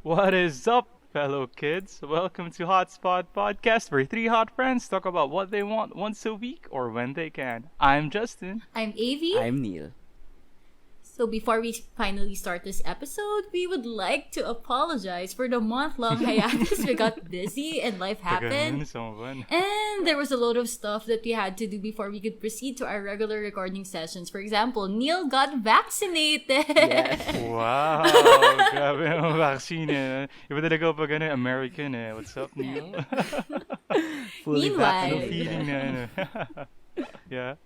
What is up, fellow kids? Welcome to Hotspot Podcast, where three hot friends talk about what they want once a week or when they can. I'm Justin. I'm Avi. I'm Neil. So before we finally start this episode, we would like to apologize for the month-long hiatus. We got busy and life happened. And there was a load of stuff that we had to do before we could proceed to our regular recording sessions. For example, Neil got vaccinated. Yes. Wow, grabe ang vaccine eh. Iba talaga pag American eh. What's up, Neil? Fully Meanwhile, Anong feeling na Yeah.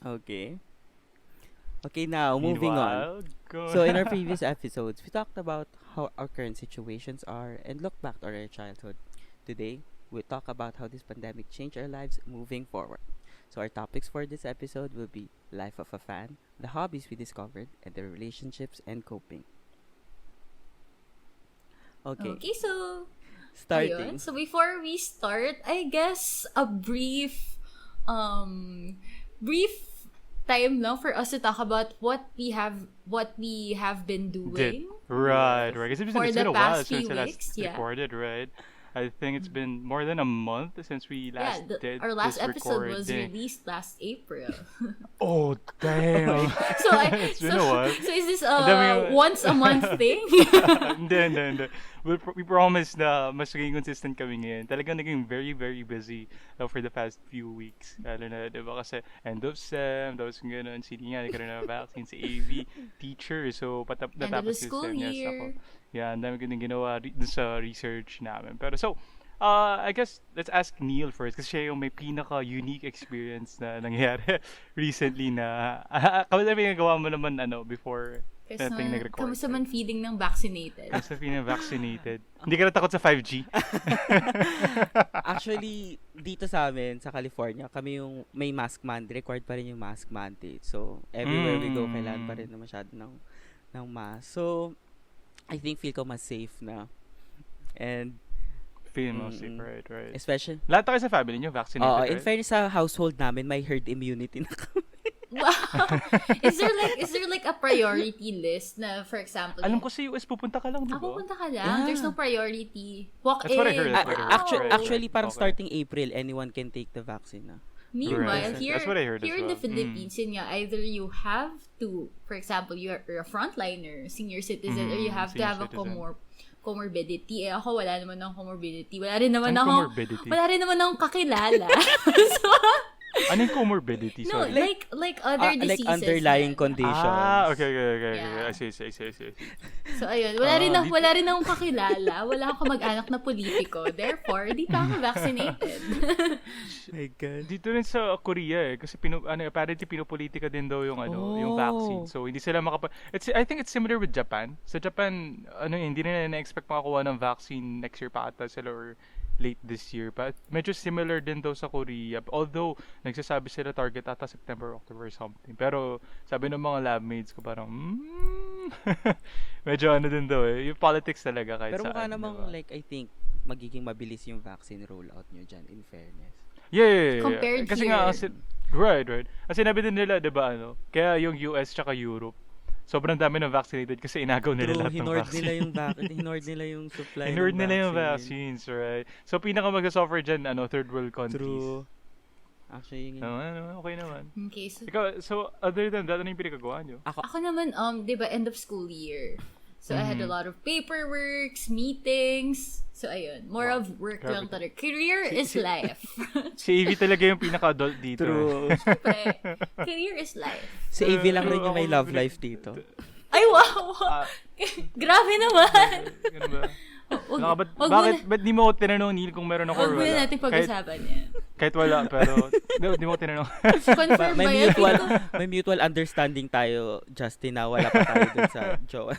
Okay. Okay, now moving Meanwhile, on. go. So in our previous episodes, we talked about how our current situations are and look back to our childhood. Today, we'll talk about how this pandemic changed our lives moving forward. So our topics for this episode will be life of a fan, the hobbies we discovered, and the relationships and coping. Okay, so Starting. ayun. So before we start, I guess a brief time lang for us to talk about what we have been doing. Right. Because it's For been the a while past since few I weeks, last yeah. recorded, right? I think it's been more than a month since we last did Our last this episode was recording. released last April. Oh, damn. So It's been a while. So is this dami- once a month thing? Hindi. We promise na mas naging consistent kami ngayon. Talagang naging very, very busy for the past few weeks. Lalo na, di ba? Kasi end of SEM, tapos gano'n, sini nga, nagkaroon na vaccine si AV, teacher. So, End of the natapos yung school SEM. Yes, year. ako. Yeah, ang dami ko din ginawa dun sa research namin. Pero so, I guess let's ask Neil first kasi siya yung may pinaka-unique experience na nangyari recently na kami na pinagawa mo naman before nating nag-record. Kamusta man feeling ng vaccinated? Kamusta vaccinated? Hindi ka na takot sa 5G? Actually, dito sa amin, sa California, kami yung may mask mandate. Required pa rin yung mask mandate. So, everywhere we go, kailangan pa rin na masyado ng mask. So, I think feel ko mas safe na. And, Feel mo safe, right. especially, Lahat tayo sa family niyo vaccinated, in right? fairness sa household namin, may herd immunity na kami. Wow. Is there like a priority list na, for example, Alam ko sa US, pupunta ka lang, di ba? pupunta ka lang. Yeah. There's no priority. Walk That's what I in. heard, that's what I heard. Actually, parang Okay. starting April, anyone can take the vaccine na. Meanwhile, Right. here, That's what I heard as here in the well. Philippines, yun nga, either you have to, for example, you're a frontliner, senior citizen, or you have to senior have a citizen. comorbidity. Ako, wala naman akong comorbidity. Wala rin naman Anong akong comorbidity? kakilala. So, Ano yung comorbidity? no, Sorry. like other Like diseases. underlying yan. conditions. Okay. Yeah. I see. So, ayun. Wala rin akong kakilala. Wala akong mag-anak na politiko. Therefore, di pa ako vaccinated. My God. Dito rin sa Korea kasi apparently pinopolitika din daw yung yung Oh. vaccine. So hindi sila I think it's similar with Japan. Sa Japan, hindi na na-expect makakuha ng vaccine next year pa ata sila or late this year. But medyo similar din daw sa Korea. Although nagsasabi sila target ata September, October or something. Pero sabi ng mga lab mates ko parang medyo din daw eh. Yung politics talaga kahit Pero mukha saan. namang diba? like I think magiging mabilis yung vaccine rollout nyo dyan in fairness. Yeah. Compared Kasi here. nga, right. Kasi sinabi din nila, di ba, kaya yung US tsaka Europe, sobrang dami ng vaccinated kasi inagaw nila True, lahat ng hinord vaccine. hinord nila yung supply Hinord ng nila yung vaccine. vaccines, right? So, pinaka mag-suffer dyan, third world countries. True. Actually, Okay naman. Okay, so, Ikaw, so, other than that, ano yung pinagagawa nyo? ako naman, di ba, end of school year. So, I had a lot of paperworks, meetings. So, ayun. More of work lang talaga. Career is life. Si Evie talaga yung pinaka-adult dito. True. Siyempre, career is life. Si AV lang rin yung may love life dito. Ay, wow! Grabe naman! Ganun ba? Wag Ba't di mo tinanong, Neil, kung meron ako or muna wala? natin pag-usapan yan. Kahit wala, pero di mo tinanong. Confirm ba yan? May mutual understanding tayo, Justin, na wala pa tayo dun sa Joe.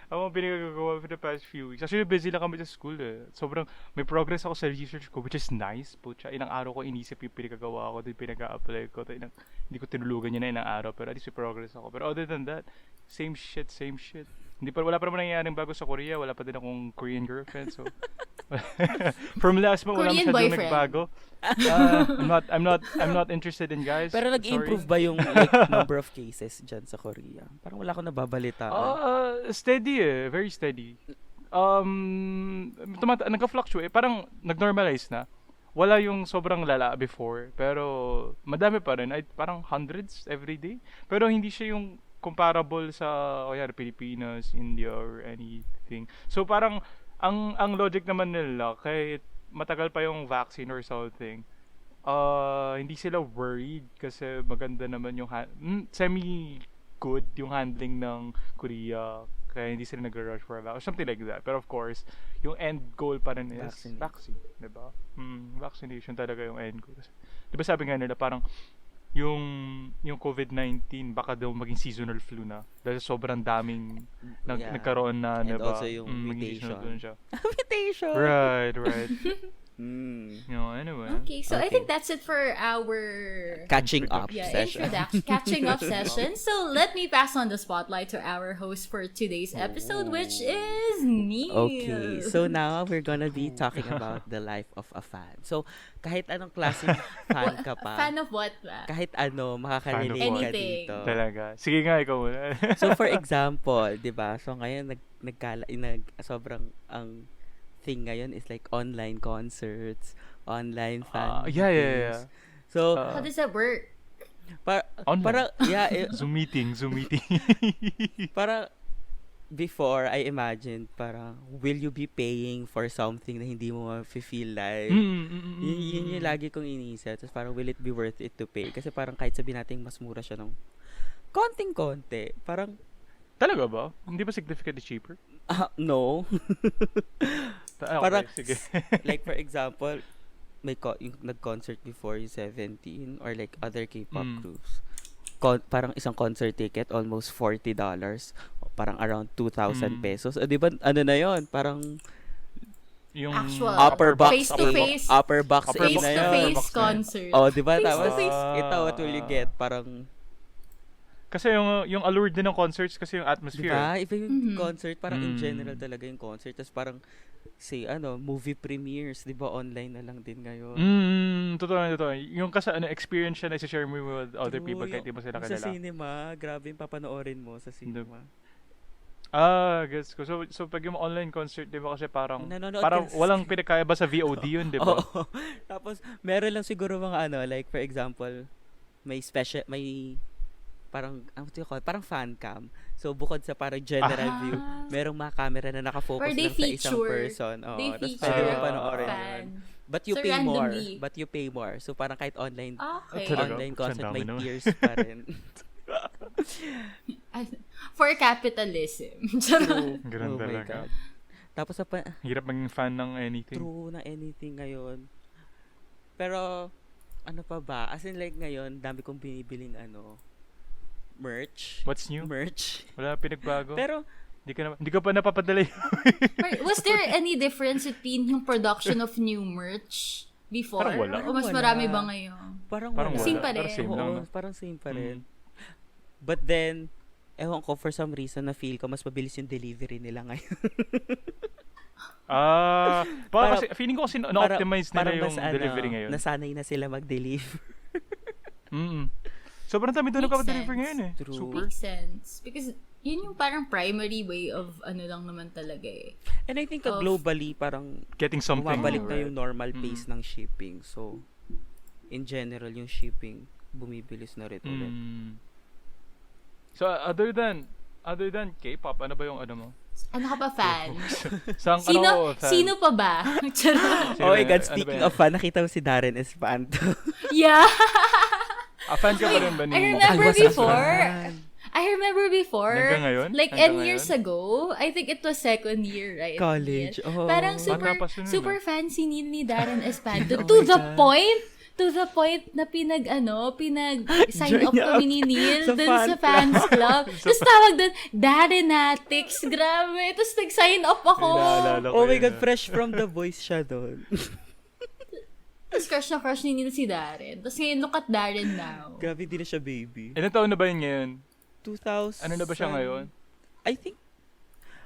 Ako ang pinagagawa for the past few weeks. Actually, busy lang kami sa school eh. Sobrang, may progress ako sa research ko, which is nice. Pucha, ilang araw ko inisip yung pinagagawa ko, din pinag-a-apply ko. Hindi ko tinulugan yun na ilang araw, pero at least may progress ako. Pero other than that, same shit. Wala pa naman nangyayaring bago sa Korea. Wala pa din akong Korean girlfriend. So, from last month, wala Korean masyadong boyfriend. nagbago. I'm not interested in guys. Pero nag-improve ba yung number of cases dyan sa Korea? Parang wala akong nababalitaan. Steady very steady. Nagka-fluctuate. Parang nag-normalize na. Wala yung sobrang lala before, pero madami pa rin. Parang hundreds every day. Pero hindi siya yung comparable sa Pilipinas, India, or anything. So parang ang logic naman nila, kahit matagal pa yung vaccine or something, hindi sila worried kasi maganda naman yung semi-good yung handling ng Korea. Kaya hindi sila nag-rush for a vaccine. Something like that. But of course, yung end goal pa rin is vaccine. Diba? Vaccination talaga yung end goal. Diba sabi nga nila, parang yung COVID-19 baka daw maging seasonal flu na. Dahil sobrang daming nagkaroon na, and diba? Also yung mutation. Mutation! Right. Anyway. Okay, so I think that's it for our catching up session. Catching up session. So let me pass on the spotlight to our host for today's episode, which is Neil. Okay, so now we're gonna be talking about the life of a fan. So kahit anong klaseng fan ka pa. Fan of what ba? Kahit ano, makaka-relate ka Anything. dito. Talaga. Sige nga, ikaw muna. So for example, 'di ba? So ngayon sobrang ang thing ngayon is like online concerts, online fan yeah. So How does that work? Para Zoom meeting. Para before I imagined parang will you be paying for something na hindi mo ma-feel like yun yung lagi kong iniisip. Tapos parang will it be worth it to pay? Kasi parang kahit sabihin natin mas mura siya ng konting-konti, parang talaga ba? Hindi ba significantly cheaper? no. Okay, parang sige. like for example, yung nag-concert before yung 17 or like other K-pop groups. Parang isang concert ticket almost $40. Parang around 2,000 pesos. Di ba ano na yon? Parang yung actual upper box face-to-face upper box A na yun. face-to-face concert. Oh, di ba? Face-to-face. Ito, what will you get? Parang kasi yung allure din ng concerts kasi yung atmosphere. Diba? Iba yung concert, parang in general talaga yung concert. Tapos parang, say, movie premieres, di ba, online na lang din ngayon. Totoo. Yung experience siya na i-share mo with other people kahit di mo sila kilala. Sa cinema, grabe yung papanoorin mo sa cinema. Gets ko. So pag yung online concert, di ba kasi parang nanonood walang pinakaiba sa VOD yun, di ba? Oo. Tapos, meron lang siguro mga like for example, may parang parang fan cam. So bukod sa parang general view, merong mga camera na naka-focus lang sa isang person. They tapos pwede mo feature panoorin fan. yun. But you pay more. So parang kahit online online concert may tears pa rin. For capitalism. Ganun talaga. Tapos hirap maging fan ng anything. True na anything ngayon. Pero ano pa ba? As in like ngayon, dami kong binibiling merch. What's new? Merch. Wala pinagbago. Pero hindi ka pa napapadala. Was there any difference between yung production of new merch before? Parang wala. O mas marami ba ngayon? Parang wala. Same pa rin. Parang same pa rin. But then, ewan ko, for some reason, na-feel ko mas mabilis yung delivery nila ngayon. Kasi feeling ko kasi na-optimize nila yung delivery ngayon. Nasanay na sila mag-deliver. Sobrang dami doon nagpa-deliver ngayon eh. True. Makes sense. Because yun yung parang primary way of lang naman talaga eh. And I think globally, parang getting something. bumabalik na yung normal pace ng shipping. So, in general, yung shipping, bumibilis na rin ulit. So, other than K-pop, ano ba yung mo? Ano ka pa fan? Sino pa ba? Oh my God, speaking of fan, nakita mo si Darren Espanto. Yeah! Fan ka pa rin ba ni? I remember before. Hanggang ngayon? Like, years ago, I think it was second year, right? College. Oh. Parang super fancy ni Darren Espanto. To the point na pinag-sign up kami ni Neil dun sa fans club. Tapos tawag dun, Darrenatics. Grabe. Tapos nag-sign up ako. Oh my God, fresh from The Voice siya dun. Tapos crush ni Neil si Darren. Tapos ngayon, look at Darren now. Grabe, di na siya baby. Ilang taon na ba yun ngayon? 2000. Ano na ba siya ngayon? I think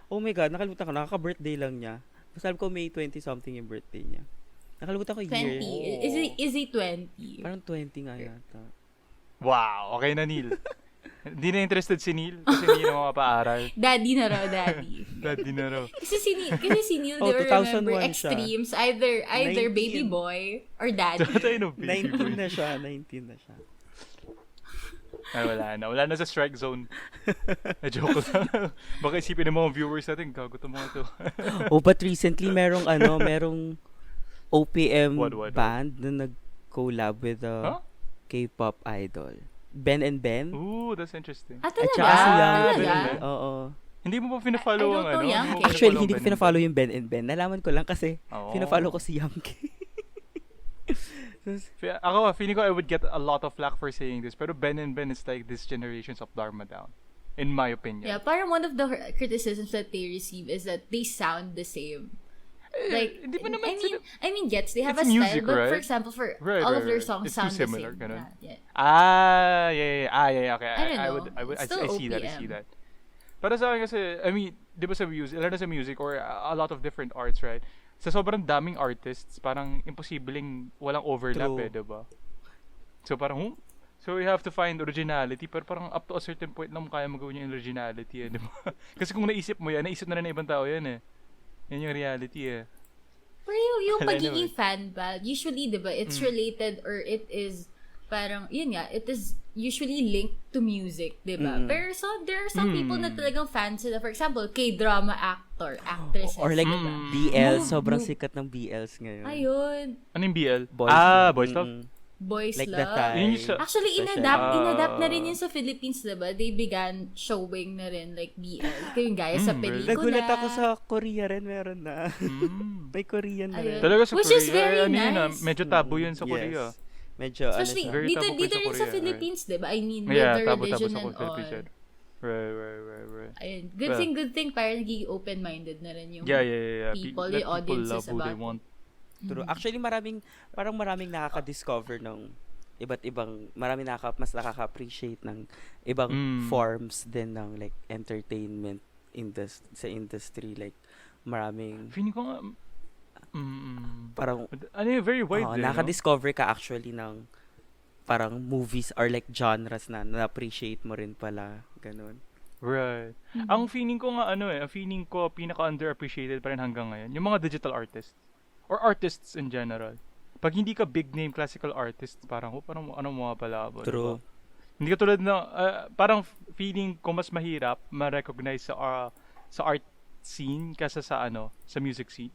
Oh my God, nakalimutan ko. Nakaka-birthday lang niya. Sabi ko May 20-something yung birthday niya. Nakalimutan ko yung 20. year. Is he 20? Parang 20 nga yata. Wow, okay na, Neil. Hindi na interested si Neil kasi hindi na mapaaral. Daddy na raw, daddy. Daddy na raw. Kasi si Neil, Oh, they remember 2001 siya. extremes. Either 19. baby boy or daddy. Tatay no, 19 na siya. 19 na siya. Ay, wala na. Wala na sa strike zone. Na-joke lang. Baka isipin ng mga viewers natin, gago to mga to. Oh, but recently, merong OPM What? band na nag-collab with a K-pop idol. Ben and Ben. Ooh, that's interesting. Ah, At talaga? saka si Young. Talaga? Oo. Hindi mo pa pina-follow I ang don't know ano? Young Hindi mo K. Actually, pina-follow hindi ko ang pina-follow yung Ben and Ben. Nalaman ko lang kasi pina-follow ko si Young K. Ako, feeling ko I would get a lot of flack for saying this, pero Ben and Ben is like this generations of Dharma Down, in my opinion. Yeah, parang one of the criticisms that they receive is that they sound the same. Like, Hindi pa naman I mean, gets they have It's a music, style, but for right? example, for Right, all right, of their right. songs It's too sound the similar, same. ganun. Yeah. Yeah, okay. I don't know. I Still see that, I OPM. see that. Para sa akin kasi, I mean, di ba sa music, lalo na sa music or a lot of different arts, right? Sa sobrang daming artists, parang imposibleng walang overlap True. di ba? So parang, so you have to find originality, pero parang up to a certain point lang kaya magawin yung originality, di ba? Kasi kung naisip mo yan, naisip na rin ng ibang tao yan eh. Yan yung reality eh. Pero yung pagiging Anyway. fan ba, usually, di ba, it's related or it is, parang, yun nga, it is usually linked to music, di ba? Pero there are some people na talagang fans sila. For example, K-drama actresses. Or like diba? BL. Sobrang sikat ng BLs ngayon. Ayun. Ano yung BL? Boys Boys Love? Boys Like Love. the Thai. Yun yung sa- Actually, Especially- inadapt na rin yun sa Philippines, diba? They began showing na rin, like, BL. Yung gaya sa pelikula. Nagulat ako sa Korea rin, meron na. May Korean na rin. Ayun. Talaga sa Which Korea, is very ano yun nice. Medyo tabu yun sa Yes. Korea. Medyo, Especially, Very dito tabu dito sa rin sa Korea, Philippines, diba? I mean, with Yeah, the tabu religion sa and Philippines all. yun. Right. Ayun. Well, Good thing, parang naging open-minded na rin yung Yeah. people, Let yung audiences love who they about want. True. Actually, maraming nakaka-discover ng iba't ibang, mas nakaka-appreciate ng ibang forms din ng like entertainment sa industry. Like, maraming, Feeling ko nga, parang, ano yun, very wide din, no? nakaka-discover ka actually ng parang movies or like genres na na-appreciate mo rin pala. Ganun. Right. Ang feeling ko nga, pinaka-underappreciated pa rin hanggang ngayon, yung mga digital artists. Or artists in general. Pag hindi ka big name classical artist, parang ano mo nga pala. True. Diba? Hindi ka tulad na, parang feeling ko mas mahirap ma-recognize sa art scene kasa sa music scene.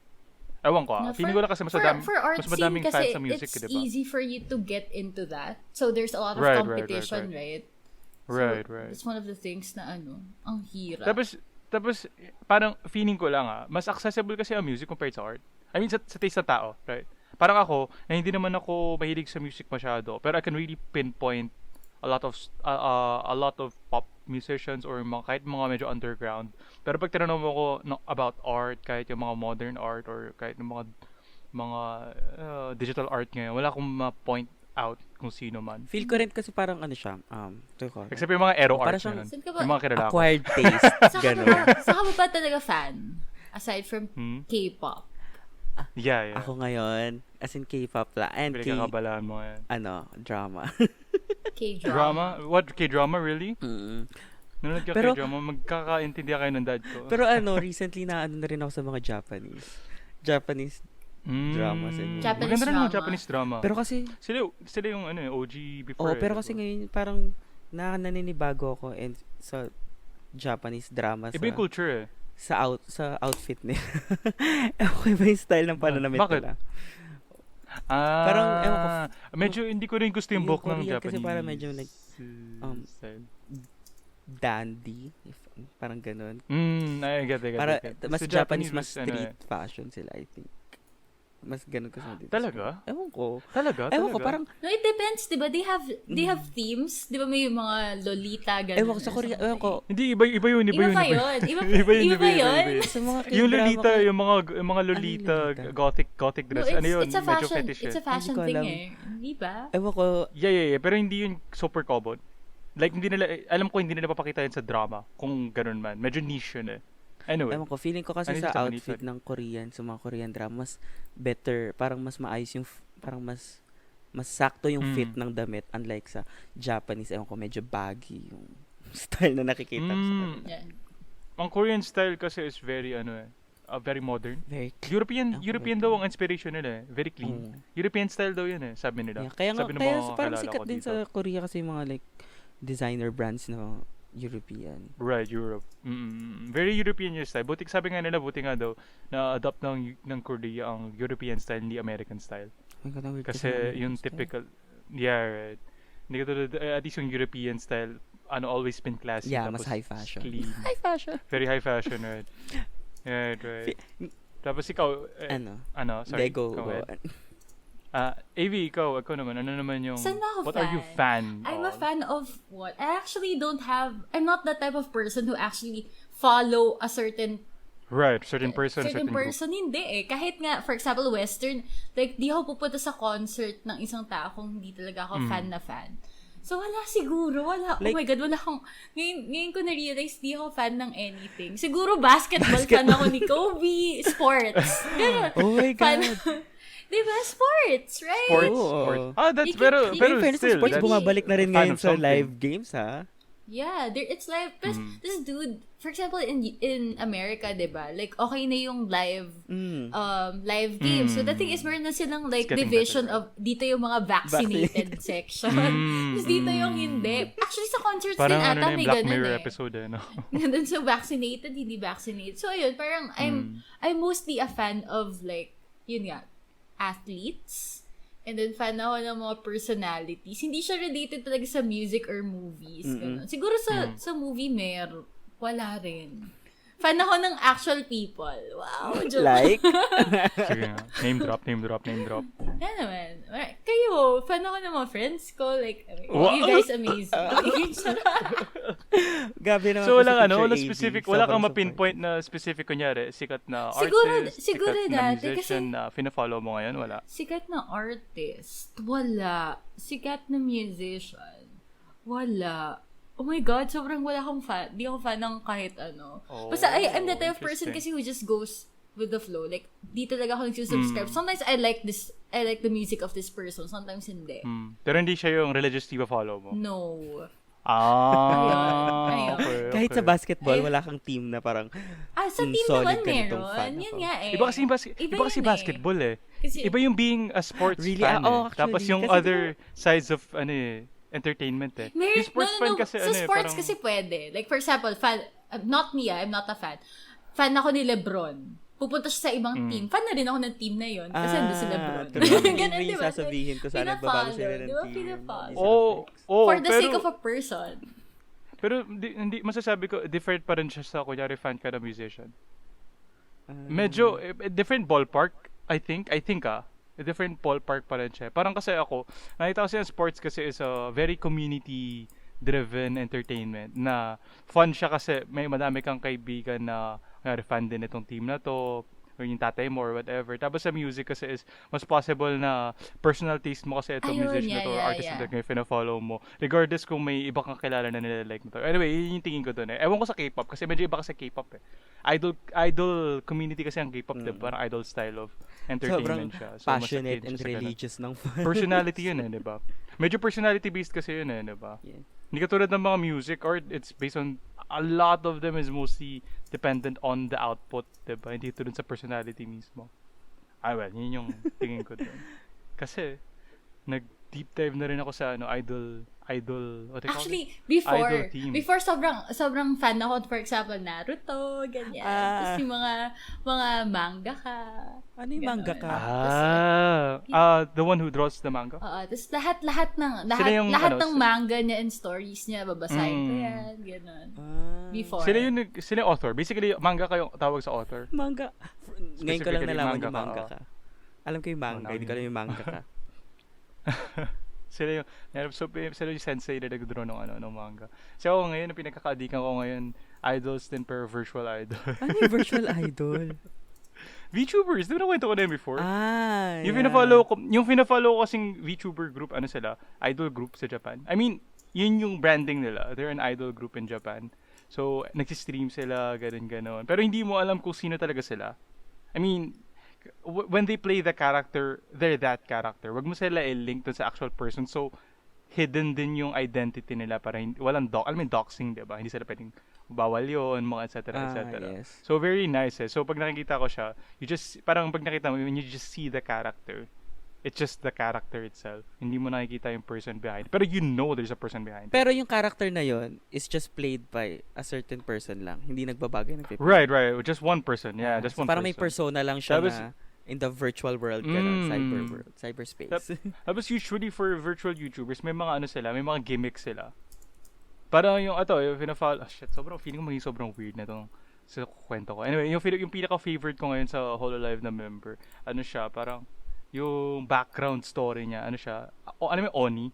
Ewan ko. Feeling ko lang kasi mas madaming kasi fans sa music, it's diba? easy for you to get into that. So there's a lot of Right. competition, right? Right. It's one of the things na ang hirap. Tapos parang feeling ko lang mas accessible kasi ang music compared sa art. I mean sa taste ng tao, right? Parang ako, na hindi naman ako mahilig sa music masyado, pero I can really pinpoint a lot of pop musicians or kahit mga medyo underground. Pero pag tinanong mo ko about art, kahit yung mga modern art or kahit yung mga digital art ngayon, wala akong ma-point out kung sino man. Feel ko rin kasi parang siya, Except yung mga aero art Parang siyang ganun. Saan ka ba? Yung mga kilala ko. acquired taste. Ganun. Saan ka ba talaga fan? Aside from K-pop. Yeah. Ako ngayon, as in K-pop la. And Pinagkakabalaan mo yan. drama. K-drama. Drama? What? K-drama? Really? Nanonood ka Pero- K-drama, magkakaintindihan kayo ng dad ko. Pero recently na rin ako sa mga Japanese dramas and Japanese maganda rin ang drama. Japanese drama. Pero kasi, Sila yung OG before. pero kasi ngayon parang naninibago ako and sa Japanese drama Iba yung culture eh. sa outfit nila. Ewan ko iba yung style ng pananamit Bakit? nila. Parang, ewan ko, medyo hindi ko rin gusto yung yung book ng Korean Japanese. kasi parang medyo like, style. dandy. Parang ganun. I get it. Para mas Sa Japanese, mas was, street fashion sila, I think. Mas ganun kasi dito. Talaga? Ewan ko. Talaga? Ewan ko, parang, No, it depends, 'di ba? They have themes, 'di ba? May mga lolita ganun. ewan ko sa Korea, ewan ko, Hindi, iba yun. Iba pa yun. Iba yun. sa mga Yung K-drama lolita, ko- yung mga lolita, lolita? gothic No, dress. Ano yun? it's a Medyo fashion. fetish It's a eh. fashion Hindi ko thing alam. Di ba? Ewan ko, Yeah. Pero hindi yun super common. Like, hindi nila, alam ko hindi nila papakita yun sa drama. Kung ganun man. Medyo niche yun eh. Anyway, Ewan ko, feeling ko kasi ano sa sa outfit ng Korean, sa mga Korean drama, mas better, parang mas maayos yung, parang mas sakto yung fit ng damit, unlike sa Japanese, ewan ko, medyo baggy yung style na nakikita ko sa kanila. Yeah. Ang Korean style kasi is very very modern. Very European daw ang inspiration nila eh. Very clean. European style daw yun eh, sabi nila. Yeah, kaya nga, sabi ng kaya mga parang kakilala sikat ko din dito. sa Korea kasi yung mga like designer brands na European. Right, Europe. Very European yung style. Buti sabi nga nila, buti nga daw na-adopt ng Korea ang European style, hindi American style. Oh my God, ang weird Kasi ng yung American typical, yeah, right. Hindi ka tulad, at least yung European style, always been classy. Yeah, tapos mas high fashion. Clean. High fashion. Very high fashion, right? Right. Tapos ikaw, sorry. Hindi, go ahead. on. AV, ikaw naman, ano naman yung, Saan ako what are you fan I'm of? a fan of what? I'm not the type of person who actually follow a certain Right, certain person, certain certain group. person, hindi eh. Kahit nga, for example, Western, like, di ako pupunta sa concert ng isang tao kung hindi talaga ako fan na fan. So, wala siguro. Wala. Like, oh my God, wala akong... Ngayon ko na-realize, di ako fan ng anything. Siguro basketball fan ako ni Kobe. Sports. Ganun. Oh my God. Diba? Sports, right? Sports. That's pero In fairness sa still, sports, that's bumabalik na rin fan ngayon of sa something. live games, ha? Yeah, it's like this dude, for example, in America, 'di ba? Like okay na yung live games. So the thing is, meron na silang like division better. of dito yung mga vaccinated section. Tapos dito yung hindi. Actually sa concerts Parang din ata may Black ganun Mirror eh. episode no. Ganun sa vaccinated, hindi vaccinated. So ayun, parang I'm mostly a fan of like yun nga, athletes. And then, fan ako ng mga personalities. Hindi siya related talaga sa music or movies. Ganun. Siguro sa movie, wala rin. Fan ako ng actual people. Wow, joke. Like? Sige nga. Name drop. Yan naman. Kayo, fan ako ng mga friends ko. Like, you guys amazing. Gabi naman So, kasi walang picture specific, AB, wala sobrang kang support. ma-pinpoint na specific, kunyari, sikat na Siguro artist, sikat na dati, musician kasi- na fina-follow mo ngayon, wala. Sikat na artist. Wala. Sikat na musician. Wala. Oh my God, sobrang wala akong fan. Di ako fan ng kahit ano. Oh, Basta I'm the type of person interesting. kasi who just goes with the flow. Like, di talaga ako nagsusubscribe. Sometimes I like the music of this person. Sometimes hindi. Pero hindi siya yung religious diva follow mo. No. Ah, Ayun. okay. Kahit sa basketball, wala kang team na parang Sa team solid naman ganitong fan meron. Yun ako. nga eh. Iba kasi, iba kasi yun eh. basketball eh. Kasi, Iba yung being a sports Really? fan Actually, Tapos yung kasi other sides of entertainment eh. Yung sports fan kasi Sa sports parang, kasi pwede. Like, for example, not me, I'm not a fan. Fan ako ni Lebron. Pupunta siya sa ibang team. Fan na rin ako ng team na yun. Kasi nandun si Lebron. Ganun, Yung di ba? sasabihin ko sana nagbabago sila ng Di ba, team. pinafollow? Oh, For the pero, sake of a person. Pero hindi masasabi ko different pa rin siya sa kunyari fan ka na musician. Medyo different ballpark, I think a different ballpark pa rin siya. Parang kasi ako, nakita ko siya sports kasi is a very community driven entertainment na fun siya kasi may madami kang kaibigan na kunyari fan din itong team na to or yung tatay mo or whatever. Tapos sa music kasi is mas possible na personal taste mo kasi itong Ayun, musician na to or artist na to yung fina-follow mo. Regardless kung may iba kang kilala na nila-like mo to. Anyway, yun yung tingin ko doon eh. Ewan ko sa K-pop kasi medyo iba kasi K-pop eh. Idol community kasi ang K-pop, diba? Parang idol style of entertainment siya. So, passionate mas and sa ganun. religious ng fan. Personality yun eh, diba? Medyo personality based kasi yun eh, diba? Yeah. Hindi katulad ng mga music or it's based on a lot of them is mostly dependent on the output, diba? Hindi tulad sa personality mismo. Well, yun yung tingin ko dun. Kasi, nag-deep dive na rin ako sa idol, what they call Actually, it? Idol team. before sobrang fan ako, for example, Naruto, ganyan. Tapos yung mga mangaka. Ano yung manga ka? The one who draws the manga? Tapos lahat ng manga niya and stories niya, babasahin ko yan, gano'n. Before. Sila yung author. Basically, manga kayong tawag sa author. Manga. Ngayon ko lang Specifically, nalaman yung manga manga ka. Alam ko yung manga, hindi ko alam yung manga ka. Sila yung sensei na nag-draw ng manga. So ako ngayon, ang pinagkakaadikan ko ngayon, idols din pero virtual idol. Ano yung virtual idol? VTubers, di ba nakwento ko na yun before? Yung yeah. pina-follow ko kasing VTuber group, sila? Idol group sa Japan. I mean, yun yung branding nila. They're an idol group in Japan. So, nagsistream sila, ganun. Pero hindi mo alam kung sino talaga sila. I mean, when they play the character, they're that character. Wag mo sila i-link dun sa actual person. So, hidden din yung identity nila para walang alam mo yung doxing, diba? Hindi sila pwedeng bawal yun, mga et cetera. Yes. So, very nice eh. So, pag nakikita ko siya, parang pag nakita mo, when you just see the character, it's just the character itself. Hindi mo nakikita yung person behind. Pero you know there's a person behind. Pero yung character na yun is just played by a certain person lang. Hindi nagbabago yung nagpiplay. Right. Just one person. Yeah, just one parang person. May persona lang siya na in the virtual world, cyber world, cyberspace. Tapos usually for virtual YouTubers, may mga may mga gimmicks sila. Parang yung yung sobrang feeling ko maging sobrang weird na itong sa kwento ko. Anyway, yung pinaka-favorite ko ngayon sa HoloLive na member, siya, parang yung background story niya, Oni?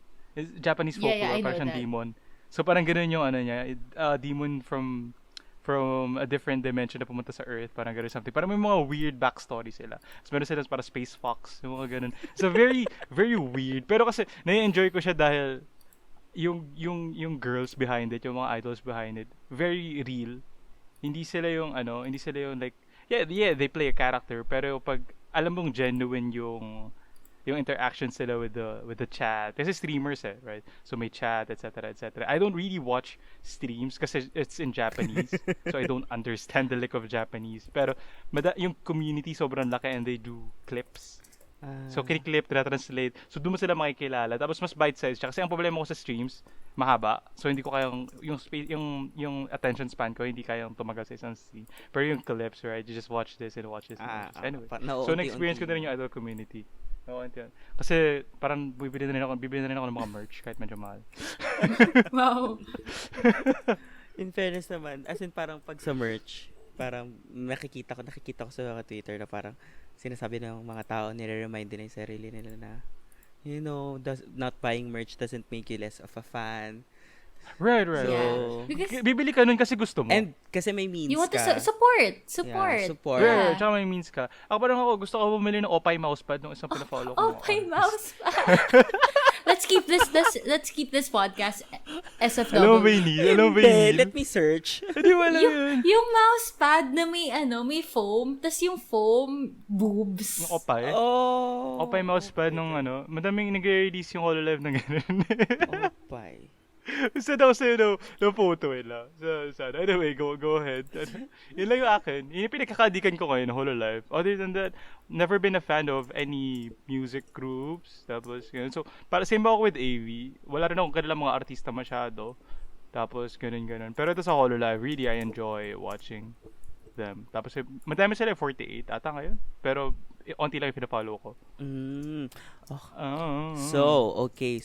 Japanese folklore, parang siyang demon. So parang ganoon yung niya, demon from a different dimension na pumunta sa Earth, parang gano'n something. Parang may mga weird backstory sila. So meron sila para Space Fox, yung mga gano'n. So very, very weird. Pero kasi, nai-enjoy ko siya dahil yung girls behind it, yung mga idols behind it, very real. Hindi sila yung like, they play a character, pero pag alam mong genuine yung interaction sila with the chat. Kasi streamers right? So may chat, etc. I don't really watch streams kasi it's in Japanese. So I don't understand the lick of Japanese. Pero yung community sobrang laki and they do clips. So kini-clip, translate. So doon mo sila makikilala. Tapos mas bite-size siya. Kasi ang problema ko sa streams, mahaba. So hindi ko kayang yung attention span ko hindi kayang tumagal sa isang scene. Pero yung clips, right? You just watch this and watch this. Anyway. So na-experience ko na rin yung idol community. Kasi parang bibili na rin ako ng mga merch kahit medyo mahal. Wow. In fairness naman, as in parang pag sa merch, parang nakikita ko sa Twitter na parang sinasabi ng mga tao, nire-remind din yung sarili nila na, not buying merch doesn't make you less of a fan. Right. So, bibili ka nun kasi gusto mo. And kasi may means you want ka. to support. Yeah, support. Yeah. Tsaka may means ka. Ako gusto ko bumili ng Opay mousepad nung isang pina-follow ko. Opay mousepad. Let's keep this podcast SFW. Alam mo ba yun? Let me search. Hindi wala yun. Yung mousepad na may foam, tas yung foam boobs. Yung Opay? Oh. Opay mousepad nung madaming nag-release yung HoloLive na gano'n. Opay. Saan ako sa'yo no photo lang. So, anyway, go ahead. Yun lang yung akin. Yun yung pinagkakadikan ko ngayon, HoloLive. Other than that, never been a fan of any music groups. Tapos, ganun. So, same ako with AV. Wala rin akong kanilang mga artista masyado. Tapos, ganun. Pero ito sa HoloLive, really, I enjoy watching them. Tapos, madami sila 48 ata ngayon. Pero, onti lang yung pinafollow ko. Okay. So, okay.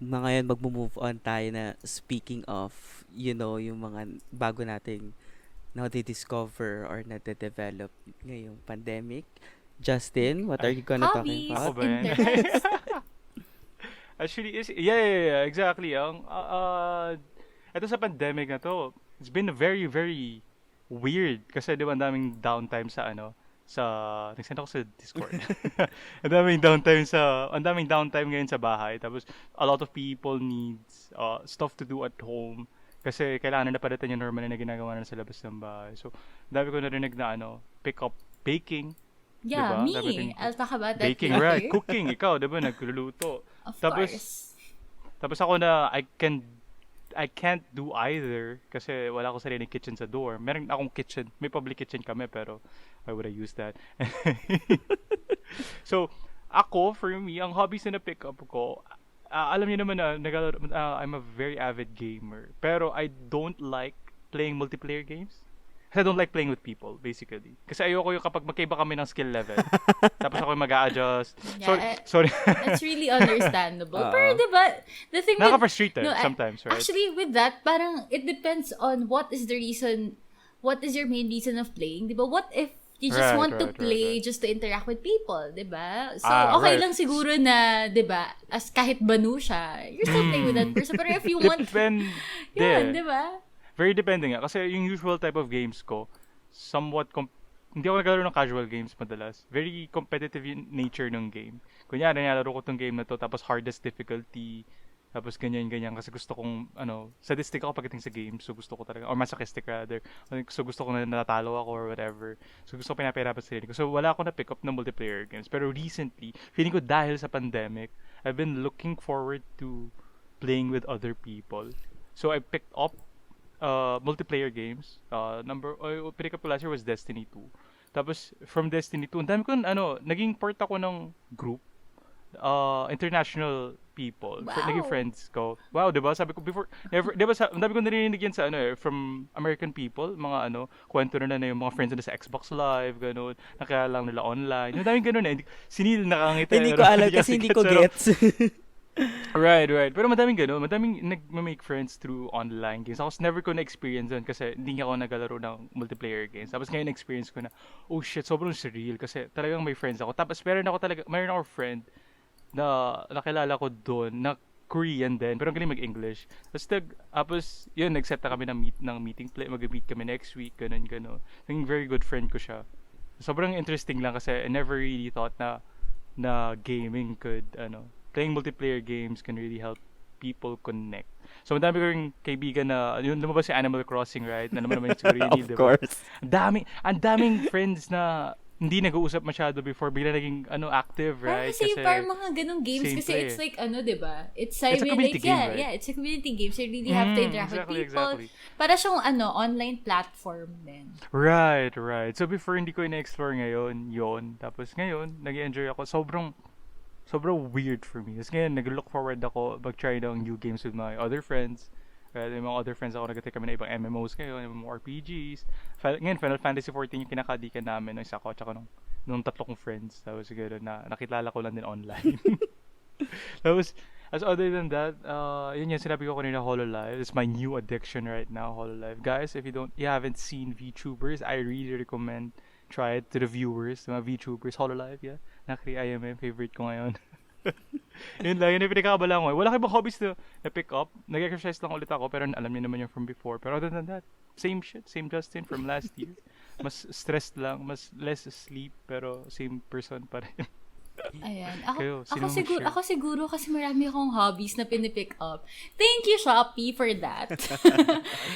Ngayon mag-move on tayo na speaking of, yung mga bago nating na-discover or na-develop ngayong pandemic. Justin, what are you gonna talk about? Actually, yeah, exactly. Ito sa pandemic na to, it's been very, very weird. Kasi di ba ang daming downtime nagsend ako sa Discord. ang daming downtime ngayon sa bahay. Tapos, a lot of people needs stuff to do at home. Kasi kailangan na palitan yung normal na ginagawa na sa labas ng bahay. So, dami ko narinig na pick up baking. Yeah, diba? me. I'll talk about that baking, later. right. Cooking, ikaw, diba? Nagluluto. Of course. Tapos ako na, I can't do either kasi wala akong sariling kitchen sa dorm. Meron akong kitchen. May public kitchen kami pero why would I use that? So, for me, ang hobbies na pick up ko, alam niyo naman na I'm a very avid gamer. Pero I don't like playing multiplayer games. Kasi I don't like playing with people, basically. Kasi ayoko yung kapag magkaiba kami ng skill level. Tapos ako mag-a-adjust. Yeah, sorry. That's really understandable. Pero diba, the thing with... Nakaka-frustrated sometimes, right? Actually, with that, parang it depends on what is your main reason of playing. Diba? What if you just want to play just to interact with people, diba? So, okay lang siguro na, diba, as kahit banu siya, you're still playing with that person. Pero if you want... Yun, diba? Very depending nga. Kasi yung usual type of games ko, somewhat, hindi ako naglaro ng casual games madalas. Very competitive yung nature ng game. Kunyari, nalaro ko tong game na to, tapos hardest difficulty, Tapos ganyan kasi gusto kong sadistic ako pagdating sa games. So gusto ko talaga or masochistic rather. So gusto ko na natalo ako or whatever. So gusto ko pinapahirapan sa sarili ko. So wala ako na pick up na multiplayer games. Pero recently, feeling ko dahil sa pandemic, I've been looking forward to playing with other people. So I picked up multiplayer games. Pick up ko last year was Destiny 2. Tapos from Destiny 2, ang dami ko naging part ako ng group. International people. Wow. Naging friends ko. Wow, 'di ba? Sabi ko before, never, 'di ba? Ang dami ko narinig yan sa from American people, mga kwento na yung mga friends na sa Xbox Live, ganun. Nakaya lang nila online. Yung daming ganun Sinil nakangiti. Hindi ko alam kasi hindi ko gets. Right. Pero madaming nag-make friends through online games. Ako never ko na-experience yun kasi hindi ako nagalaro ng multiplayer games. Tapos ngayon experience ko na, oh shit, sobrang surreal kasi talagang may friends ako. Tapos meron ako friend na nakilala ko doon na Korean din, pero ang galing mag-English. Tapos yun, nag-set na kami ng meeting play, mag-meet kami next week, ganun. Naging very good friend ko siya. Sobrang interesting lang kasi I never really thought na gaming could, playing multiplayer games can really help people connect. So, madami ko rin kaibigan na, yun, lumabas si Animal Crossing, right? Na naman siguro yun, Of course. Ang daming friends na hindi nag-uusap masyado before, bigla naging active, right? Kasi parang mga ganong games kasi it's like diba? It's a community game, right? Yeah, it's a community game. So you really have to interact with people. Exactly. Para siyang online platform din. Right. So before hindi ko ina-explore ngayon, yon. Tapos ngayon, nag-enjoy ako. Sobrang weird for me. Tapos ngayon, nag-look forward ako mag-try ng new games with my other friends. Yung mga other friends ako nag-take kami na ibang MMOs ngayon, mga RPGs. Ngayon, Final Fantasy 14 yung kinakadikan namin ng isa ko, tsaka nung tatlo kong friends. Tapos siguro na nakilala ko lang din online. Tapos, as other than that, yun sinabi ko kanina, HoloLive. It's my new addiction right now, HoloLive. Guys, if you haven't seen VTubers, I really recommend try it to the viewers, mga VTubers, HoloLive, yeah. Nakri IMM, favorite ko ngayon. Yun lang, yun yung pinakabala ko. Wala kayo bang hobbies na pick up? Nag-exercise lang ulit ako, pero alam niyo naman yung from before. Pero other than that, same Justin from last year. Mas stressed lang, mas less sleep, pero same person pa rin. Ayan. Ako siguro kasi marami akong hobbies na pinipick up. Thank you, Shopee, for that.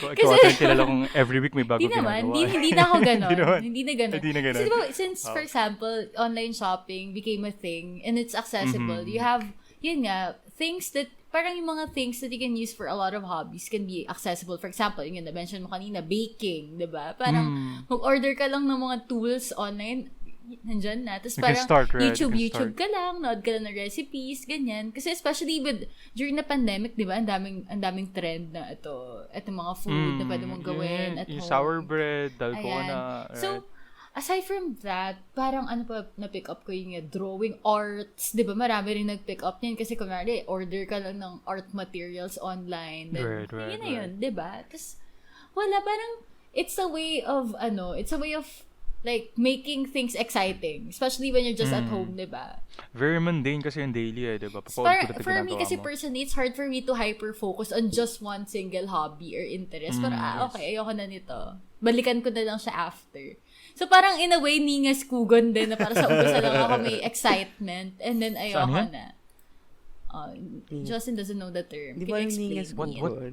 Kasi kilala kong every week may bago ginagawa. Hindi na ako ganon. Hindi na ganon. Kasi diba, since, for example, online shopping became a thing and it's accessible, you have, things that, parang yung mga things that you can use for a lot of hobbies can be accessible. For example, yung na-mention mo kanina, baking, diba? Parang mag-order ka lang ng mga tools online, nandyan na. Tapos parang YouTube ka lang, nood ka lang ng recipes, ganyan. Kasi especially during the pandemic, di ba, ang daming trend na ito mga food na pwede mong gawin at yung home. Sour bread, dalgona. Right. So, aside from that, parang na-pick up ko yung drawing arts, di ba, marami rin nag-pick up niyan kasi kunwari, order ka lang ng art materials online. Then, yun na yun, di ba? Tapos, parang, it's a way of like, making things exciting. Especially when you're just at home, diba? Very mundane kasi yung daily, diba? For me kasi personally, it's hard for me to hyper-focus on just one single hobby or interest. Pero, okay, ayoko na nito. Balikan ko na lang siya after. So, parang in a way, ningas kugon din na para sa umpisa lang ako may excitement. And then, ayoko na. Justin doesn't know the term. Di ba yung ningas kugon?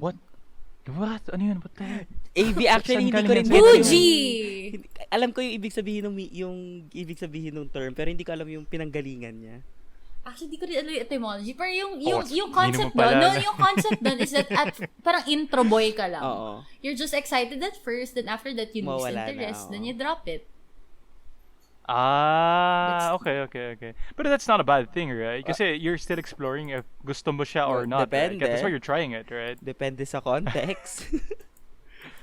What? Ano yun? What the heck? AV, actually, hindi ko rin Bougie! Alam ko yung ibig sabihin ng term, pero hindi ko alam yung pinanggalingan niya. Actually, di ko rin alam yung etymology. Pero yung concept doon is that parang intro boy ka lang. Oo. You're just excited at first, then after that, you lose interest, then you drop it. Okay. But that's not a bad thing, right? Kasi you're still exploring if gusto mo siya or not. Depende. Right? That's why you're trying it, right? Depende sa context.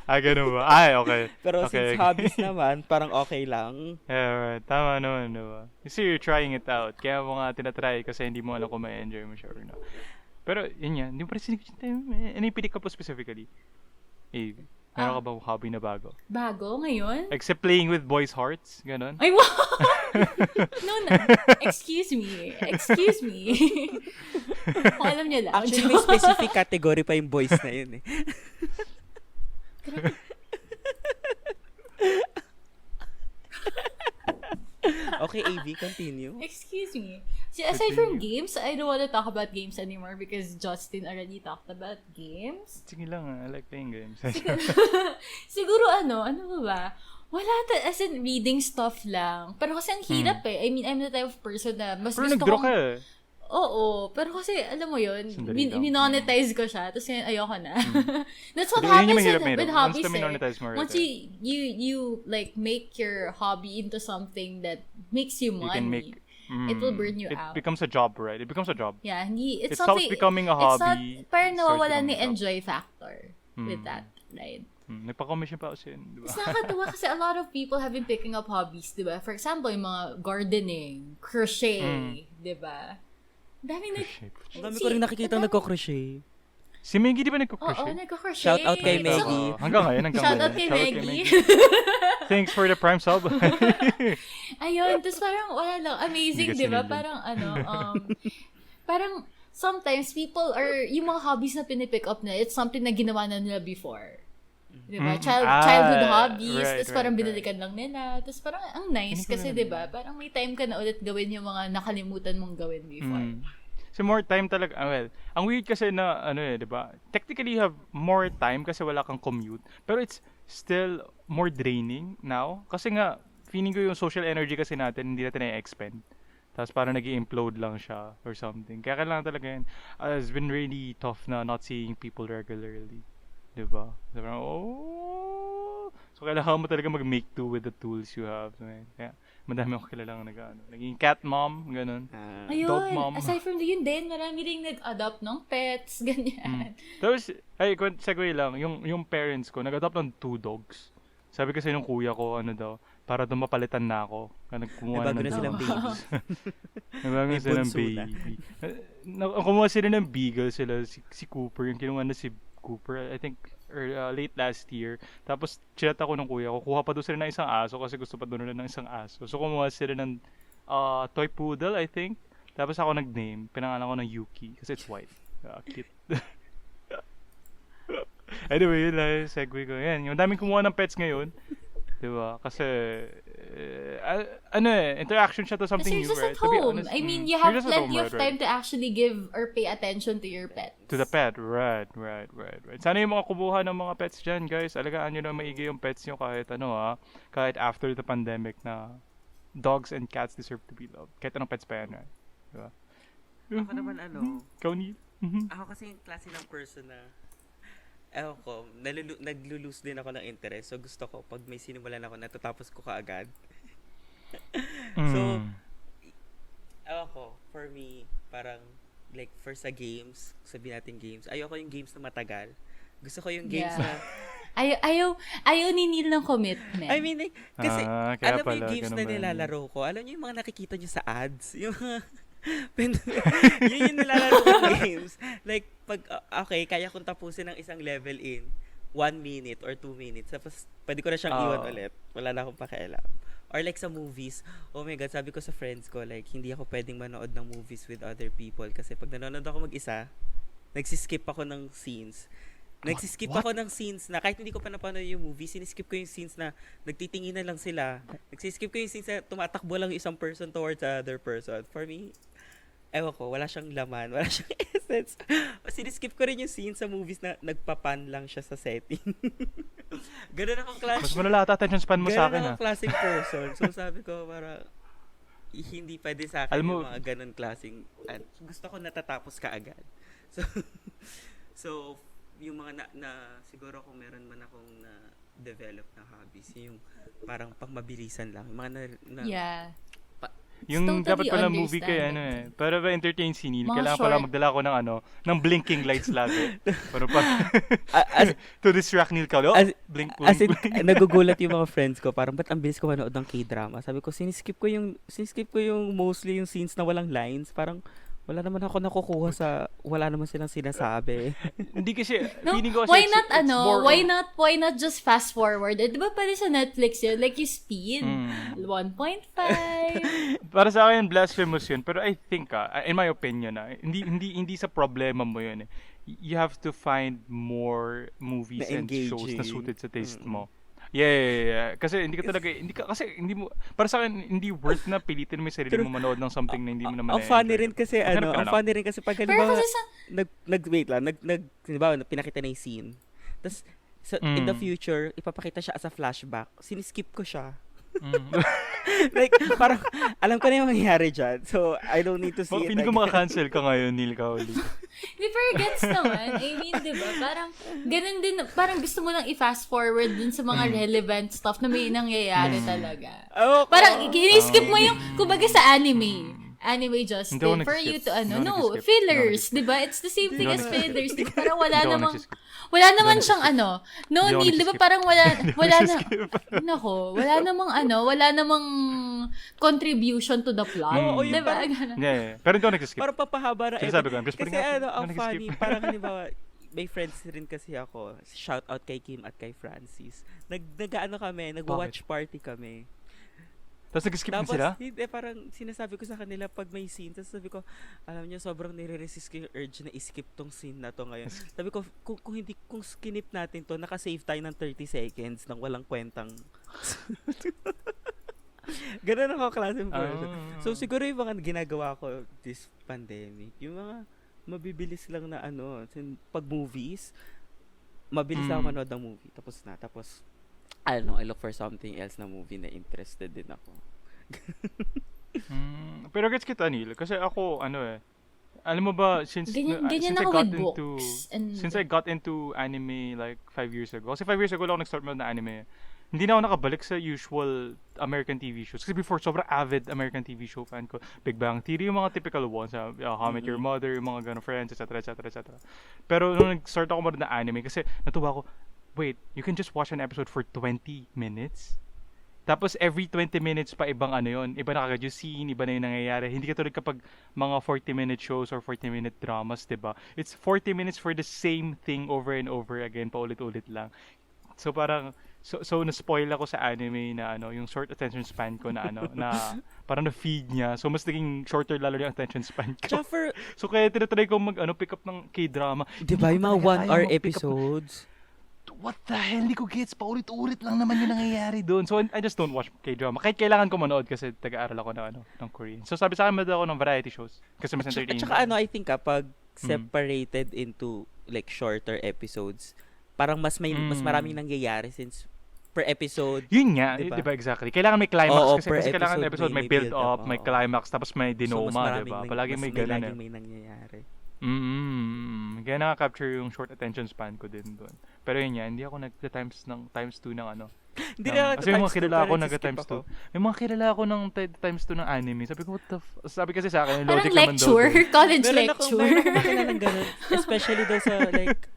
Ganun ba? Okay. Pero since hobbies naman, parang okay lang. Yeah, right. Tama naman, diba? Kasi you're trying it out. Kaya mo nga tinatry kasi hindi mo alam kung may enjoy mo siya or not. Pero, yun yan. Hindi mo pa rin ano yung pick up po specifically? Meron ka bang hobby na bago? Bago? Ngayon? Except playing with boys' hearts? Ganon? Ay, wow! No. Excuse me. Kung alam niyo lang. Actually, may specific category pa yung boys na yun eh. Okay, AV, continue. Excuse me. See, aside from games, I don't want to talk about games anymore because Justin already talked about games. Sige lang, I like playing games. Siguro ano ba? Wala as in reading stuff lang. Pero kasi ang hirap eh. I mean, I'm the type of person na mas pero gusto nag-draw kong... ka eh. Oo. Pero kasi, alam mo yun, minonetize ko siya. Tapos ayoko na. That's what Pero yun yung happens mahirap, with hobbies once na minonetize mo, Once you like make your hobby into something that makes you money, can make, it will burn you out. It becomes a job, right? It becomes a job. Yeah, it stops becoming a hobby. It's not, parang nawawala ni enjoy factor with that, right? Nagpa-commission pa kasi yun, di ba? It's nakakatawa kasi a lot of people have been picking up hobbies, di ba? For example, yung mga gardening, crochet, di ba? Dami ko rin nakikita nagko-crochet. Si Maggie di ba nagko-crochet? Oo, nagko-crochet. Shout out kay Maggie. Hanggang ngayon. Shout out kay Maggie. Thanks for the prime sub. Ayun, tapos parang wala lang. Amazing, di ba? Parang parang sometimes people are, yung mga hobbies na pinipick up na, it's something na ginawa na nila before. Diba? Childhood hobbies, tapos parang binalikan lang nila. Tapos parang ang nice kasi, diba? Parang may time ka na ulit gawin yung mga nakalimutan mong gawin before. So more time talaga. Well, ang weird kasi na, diba? Technically, you have more time kasi wala kang commute. Pero it's still more draining now. Kasi nga, feeling ko yung social energy kasi natin, hindi natin na-expend. Tapos parang nag-i-implode lang siya or something. Kaya kailangan talaga yun. It's been really tough na not seeing people regularly. Diba? So, kailangan mo talaga mag-make do with the tools you have. Kaya, madami ako kilalang naging cat mom, ganun. Dog mom. Aside from yun din, marami rin nag-adopt ng pets, ganyan. Tapos, segue lang, yung parents ko, nag-adopt ng 2 dogs. Sabi kasi nung kuya ko, para daw mapalitan na ako. Kumuha na silang babies. Nabago na silang baby. Kumuha sila ng beagle si Cooper, yung kinuha na si Cooper, I think, late last year. Tapos, chinat ako ng kuya ko. Kuha pa doon sila ng isang aso kasi gusto pa doon nila ng isang aso. So, kumuha sila ng toy poodle, I think. Tapos ako nag-name. Pinangalan ko ng Yuki kasi it's white. Cute. Anyway, yun lang yung segue ko. Yan, yung daming kumuha ng pets ngayon. Diba? Kasi, interaction siya to something new, right? At home. I mean, you have plenty of time to actually give or pay attention to your pet. To the pet, right. Sana yung mga kubuha ng mga pets dyan, guys. Alagaan nyo na maigi yung pets nyo kahit after the pandemic na dogs and cats deserve to be loved. Kahit anong pets pa yan, right? Diba? Ako naman, Ikaw, Neil? Ako kasi yung klase ng person na ko, naglulose din ako ng interest. So, gusto ko, pag may sinimulan ako, natatapos ko kaagad. So, for me, parang, like, for sa games, sabihin natin games, ayoko yung games na matagal. Gusto ko yung games na... Ayaw ni Neil ng commitment. I mean, like, kasi, alam mo yung games na nilalaro ko, alam nyo yung mga nakikita nyo sa ads? Yung yun yung nilalaro ko games. Like, okay, kaya kong tapusin ng isang level in 1 minute or 2 minutes. Tapos, pwede ko na siyang iwan ulit. Wala na akong pakialam. Or like sa movies, oh my God, sabi ko sa friends ko, like, hindi ako pwedeng manood ng movies with other people. Kasi pag nanonood ako mag-isa, nagsiskip ako ng scenes. Ako ng scenes na, kahit hindi ko pa napanood yung movie, siniskip ko yung scenes na nagtitingin na lang sila. Nagsiskip ko yung scenes na tumatakbo lang yung isang person towards the other person. For me, ewan ko, wala siyang laman, wala siyang essence. Siniskip ko rin yung scene sa movies na nagpapan lang siya sa setting. Ganun akong klase. Mas malala ata attention span mo sa akin, Ganun akong klaseng person. So, sabi ko, para hindi pwede sa akin yung mga ganun klaseng, gusto ko natatapos kaagad. So, yung mga siguro kung meron man akong na-develop na hobbies, yung parang pang-mabilisan lang. Yung mga yung totally dapat pala movie kaya para ba entertain si Neil, kailangan pala magdala ko ng blinking lights lagi. Para to distract Neil ka. Blink. As in, nagugulat yung mga friends ko, parang ba't ang bilis ko manood ng K-drama? Sabi ko, siniskip ko yung mostly yung scenes na walang lines, parang wala naman ako nakukuha wala naman silang sinasabi. Hindi kasi, feeling ko why not just fast forward? Di ba pala sa Netflix yun? Like you speed, 1.5. Para sa akin, blasphemous yun. Pero I think, in my opinion, hindi sa problema mo yun. You have to find more movies and shows na suited sa taste mo. Yeah. Kasi hindi mo, para sa akin, hindi worth na pilitin mo yung sarili mo manood ng something na hindi mo naman ang funny rin kasi, pag halimbawa, wait lang, halimbawa, pinakita na yung scene. Tapos, in the future, ipapakita siya as a flashback. Siniskip ko siya. Like, parang, alam ko na yung mangyayari dyan. So, I don't need to see it. Hindi ko maka-cancel ka ngayon, Neil Kaoli. Di, pero gets naman. I mean, di ba? Parang, ganun din, parang gusto mo lang i-fast forward dun sa mga relevant stuff na may nangyayari talaga. Parang, i-skip mo yung, kumbaga sa anime, Justin, for you to, fillers, di ba? It's the same thing as fillers. Di ba? Parang wala naman siyang, Neil, di ba? Parang wala namang contribution to the plot. Di ba? Yeah. Pero hindi ako nag-skip. Parang papahaba na. Kasi ang funny, parang halimbawa, may friends rin kasi ako. Shout out kay Kim at kay Francis. Nag-watch party kami. Tapos nag-skip din sila? Hindi, parang sinasabi ko sa kanila pag may scene, tapos sabi ko, alam niyo, sobrang nire-resist ko yung urge na i-skip tong scene na to ngayon. Sabi ko, kung skinip natin to, naka-save tayo ng 30 seconds nang walang kwentang. Ganun ako klaseng person. So, siguro yung mga ginagawa ko this pandemic, yung mga mabibilis lang na pag movies, mabilis ako manood ng movie, tapos I don't know, I look for something else na movie na interested din ako. Pero gets kita, Neil. Kasi ako, alam mo ba, since I got into anime like 5 years ago. Kasi 5 years ago lang ako nag-start manood na anime. Hindi na ako nakabalik sa usual American TV shows. Kasi before, sobrang avid American TV show fan ko. Big Bang Theory, yung mga typical ones. How I Met Your Mother, yung mga gano'n, Friends, etc. Pero nung nag-start ako manood na anime, kasi natuwa ako, wait, you can just watch an episode for 20 minutes? Tapos every 20 minutes pa ibang yun. Iba na kagad yung scene, iba na yung nangyayari. Hindi katulad kapag mga 40-minute shows or 40-minute dramas, diba? It's 40 minutes for the same thing over and over again, paulit-ulit lang. So parang, so na-spoil ako sa anime na yung short attention span ko na na parang na-feed niya. So mas naging shorter lalo yung attention span ko. So kaya tinatry ko pick up ng K-drama. Diba yung mga 1-hour episodes? What the hell? Hindi ko gets. Paulit-ulit lang naman yung nangyayari doon. So, I just don't watch K-drama. Kahit kailangan ko manood kasi taga-aral ako ng Korean. So, sabi sa akin, manood ako ng variety shows. Kasi mas entertaining. At saka I think kapag separated into like shorter episodes, parang mas maraming nangyayari since per episode. Yun nga. Diba exactly. Kailangan may climax kasi kailangan episode may build up, may climax, tapos may denoma, diba? Palagi may ganun. May nangyayari. Kaya nakaka-capture yung short attention span ko din doon. Pero yun yan, hindi ako nag-times 2 ng Hindi na kasi yung mga kilala ako nag-times 2. Yung mga kilala ako ng times 2 ng anime. Sabi ko, sabi kasi sa akin, yung logic naman daw. College lecture. Meron akong nakilalang ganun. Especially daw sa like,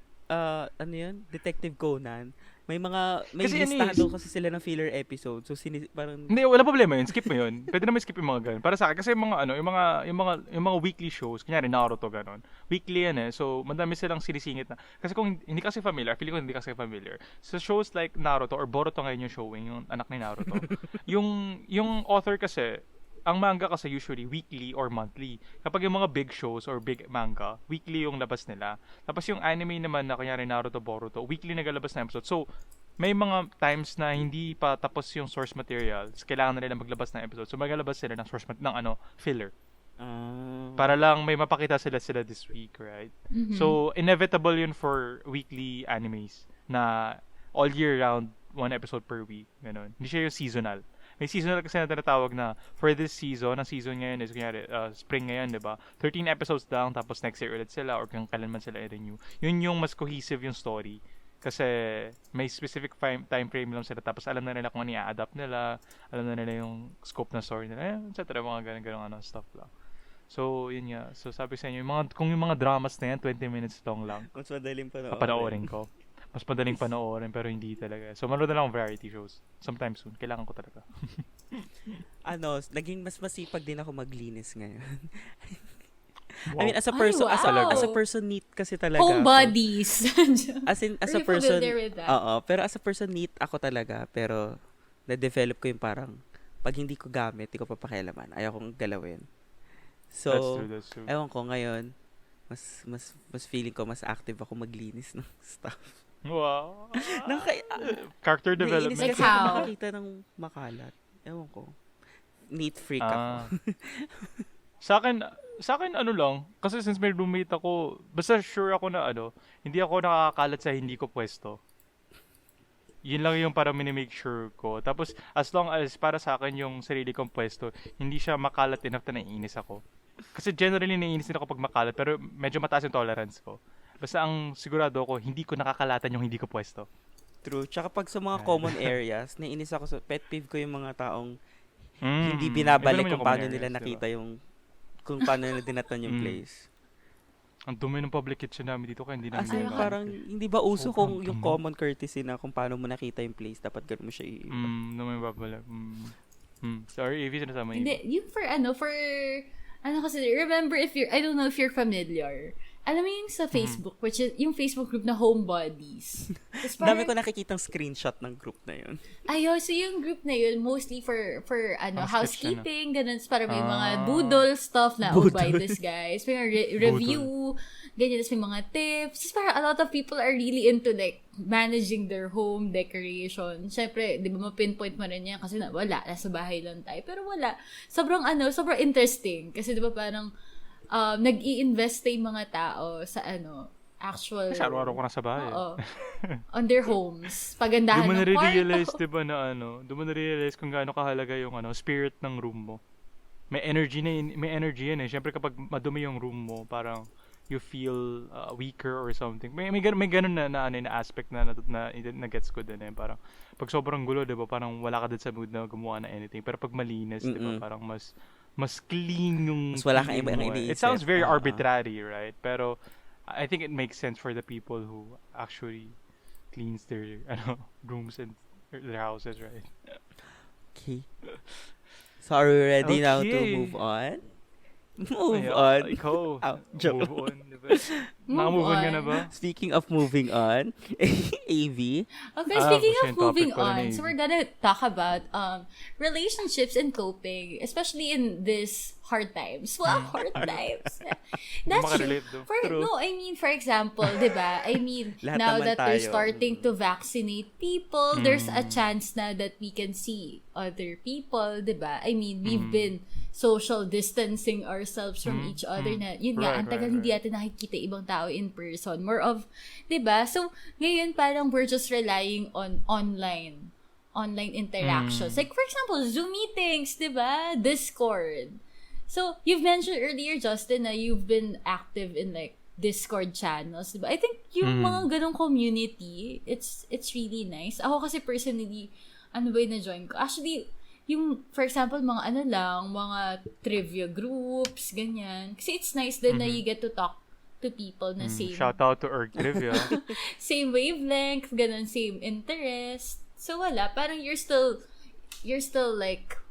Detective Conan. May listahan daw kasi sila ng filler episode. So parang hindi, wala problema yun. Skip mo yun. Pwede naman skip yung mga ganun. Para sa akin kasi yung mga weekly shows, kunyari Naruto ganun. Weekly yan So madami silang sinisingit na. Kasi kung hindi kasi familiar, feeling ko hindi kasi familiar. So shows like Naruto or Boruto ngayon yung showing, yung anak ni Naruto. yung author kasi ang manga kasi usually weekly or monthly. Kapag yung mga big shows or big manga, weekly yung labas nila. Tapos yung anime naman na kunyari Naruto, Boruto, weekly nagalabas na episode. So, may mga times na hindi pa tapos yung source material. So, kailangan na nila maglabas ng episode. So, maglabas sila ng source ng filler. Para lang may mapakita sila this week, right? Mm-hmm. So, inevitable yun for weekly animes na all year round, 1 episode per week. Ganun. Hindi siya yung seasonal. May seasonal kasi na tinatawag na for this season, ang season ngayon is kunyari, spring ngayon, di ba? 13 episodes lang, tapos next year ulit sila or kung kailan man sila i-renew. Yun yung mas cohesive yung story. Kasi may specific time frame lang sila, tapos alam na nila kung ano i-adapt nila, alam na nila yung scope ng story nila, etc. Mga ganun stuff lang. So, yun nga. So, sabi sa inyo, kung yung mga dramas na yan, 20 minutes long lang. Mas madaling panoorin ko. Mas madaling panoorin, pero hindi talaga. So, manood na lang variety shows. Sometime soon. Kailangan ko talaga. Naging mas masipag din ako maglinis ngayon. Wow. I mean, as a person, neat kasi talaga. Homebodies. As a person, pero as a person, neat ako talaga. Pero, na-develop ko yung parang, pag hindi ko gamit, hindi ko papakialaman. Ayaw kong galawin. So, that's true. Ewan ko ngayon, mas feeling ko mas active ako maglinis ng stuff. Wow. Character Naiinis development. kasi ako makakita ng makalat. Ewan ko. Neat freak ako. Sa akin ano lang, kasi since may roommate ako, basta sure ako na hindi ako nakakalat sa hindi ko pwesto. Yun lang yung para minimake sure ko. Tapos, as long as para sa akin yung sarili kong pwesto, hindi siya makalat enough na naiinis ako. Kasi generally naiinis din ako pag makalat, pero medyo mataas yung tolerance ko. Basta ang sigurado ko, hindi ko nakakalatan yung hindi ko pwesto. True. Tsaka pag sa mga common areas, naiinis ako sa pet peeve ko yung mga taong hindi binabalik kung paano nila nakita yung kung paano nila dinatan yung place. Ang dumi ng public kitchen namin dito kaya hindi namin As in, parang hindi ba uso kung yung common courtesy na kung paano mo nakita yung place, dapat ganun mo siya naman babalik. Sorry, Evie, sinasama yun. Hindi, yung for kasi, remember I don't know if you're familiar. Alam mo yung sa Facebook, which is yung Facebook group na Homebodies. Dami ko nakikitang screenshot ng group na yun. So yung group na yun, mostly for housekeeping, ganun, para may mga doodle stuff na, buy this guys, may review, ganyan, tapos may mga tips. Just para a lot of people are really into like managing their home decoration. Siyempre, di ba ma-pinpoint mo rin yan kasi wala, nasa bahay lang tayo. Pero wala. Sobrang interesting. Kasi di ba parang nag-i-invest yung mga tao sa actual... Kasi araw-araw ko na sa bahay. On their homes. Pagandahan ng kwarto. Doon mo na-realize kung gaano kahalaga yung spirit ng room mo. May energy yan eh. Siyempre kapag madumi yung room mo, parang you feel weaker or something. May ganun na aspect na gets ko din eh. Parang pag sobrang gulo, 'di ba? Parang wala ka din sa mood na gumawa na anything. Pero pag malinis, 'di ba? Parang mas clean yung mas wala kang ibang iniisip. It sounds very arbitrary, right? Pero I think it makes sense for the people who actually cleans their rooms and their houses, right? Okay. So are we ready now to move on? Move on. Ikaw. Joke. Move on. Diba? Naka-move on ka na ba? Speaking of moving on, AV. Okay, speaking of moving on, so we're gonna talk about relationships and coping, especially in this hard times. Well, hard times. That's true. For example, diba? Now that they're starting to vaccinate people, there's a chance na that we can see other people, diba? We've been social distancing ourselves from each other na, yun nga, ang tagal hindi natin nakikita ibang tao in person. More of, diba? So, ngayon parang we're just relying on online interactions. Like, for example, Zoom meetings, diba? Discord. So, you've mentioned earlier, Justin, na you've been active in like Discord channels, diba? I think yung mga ganong community, it's really nice. Ako kasi personally, na-join ko? Actually, yung, for example, mga mga trivia groups, ganyan. Kasi it's nice din na you get to talk to people na same... Shout out to Erg Trivia. Same wavelength, ganun, same interest. So, wala. Parang you're still like,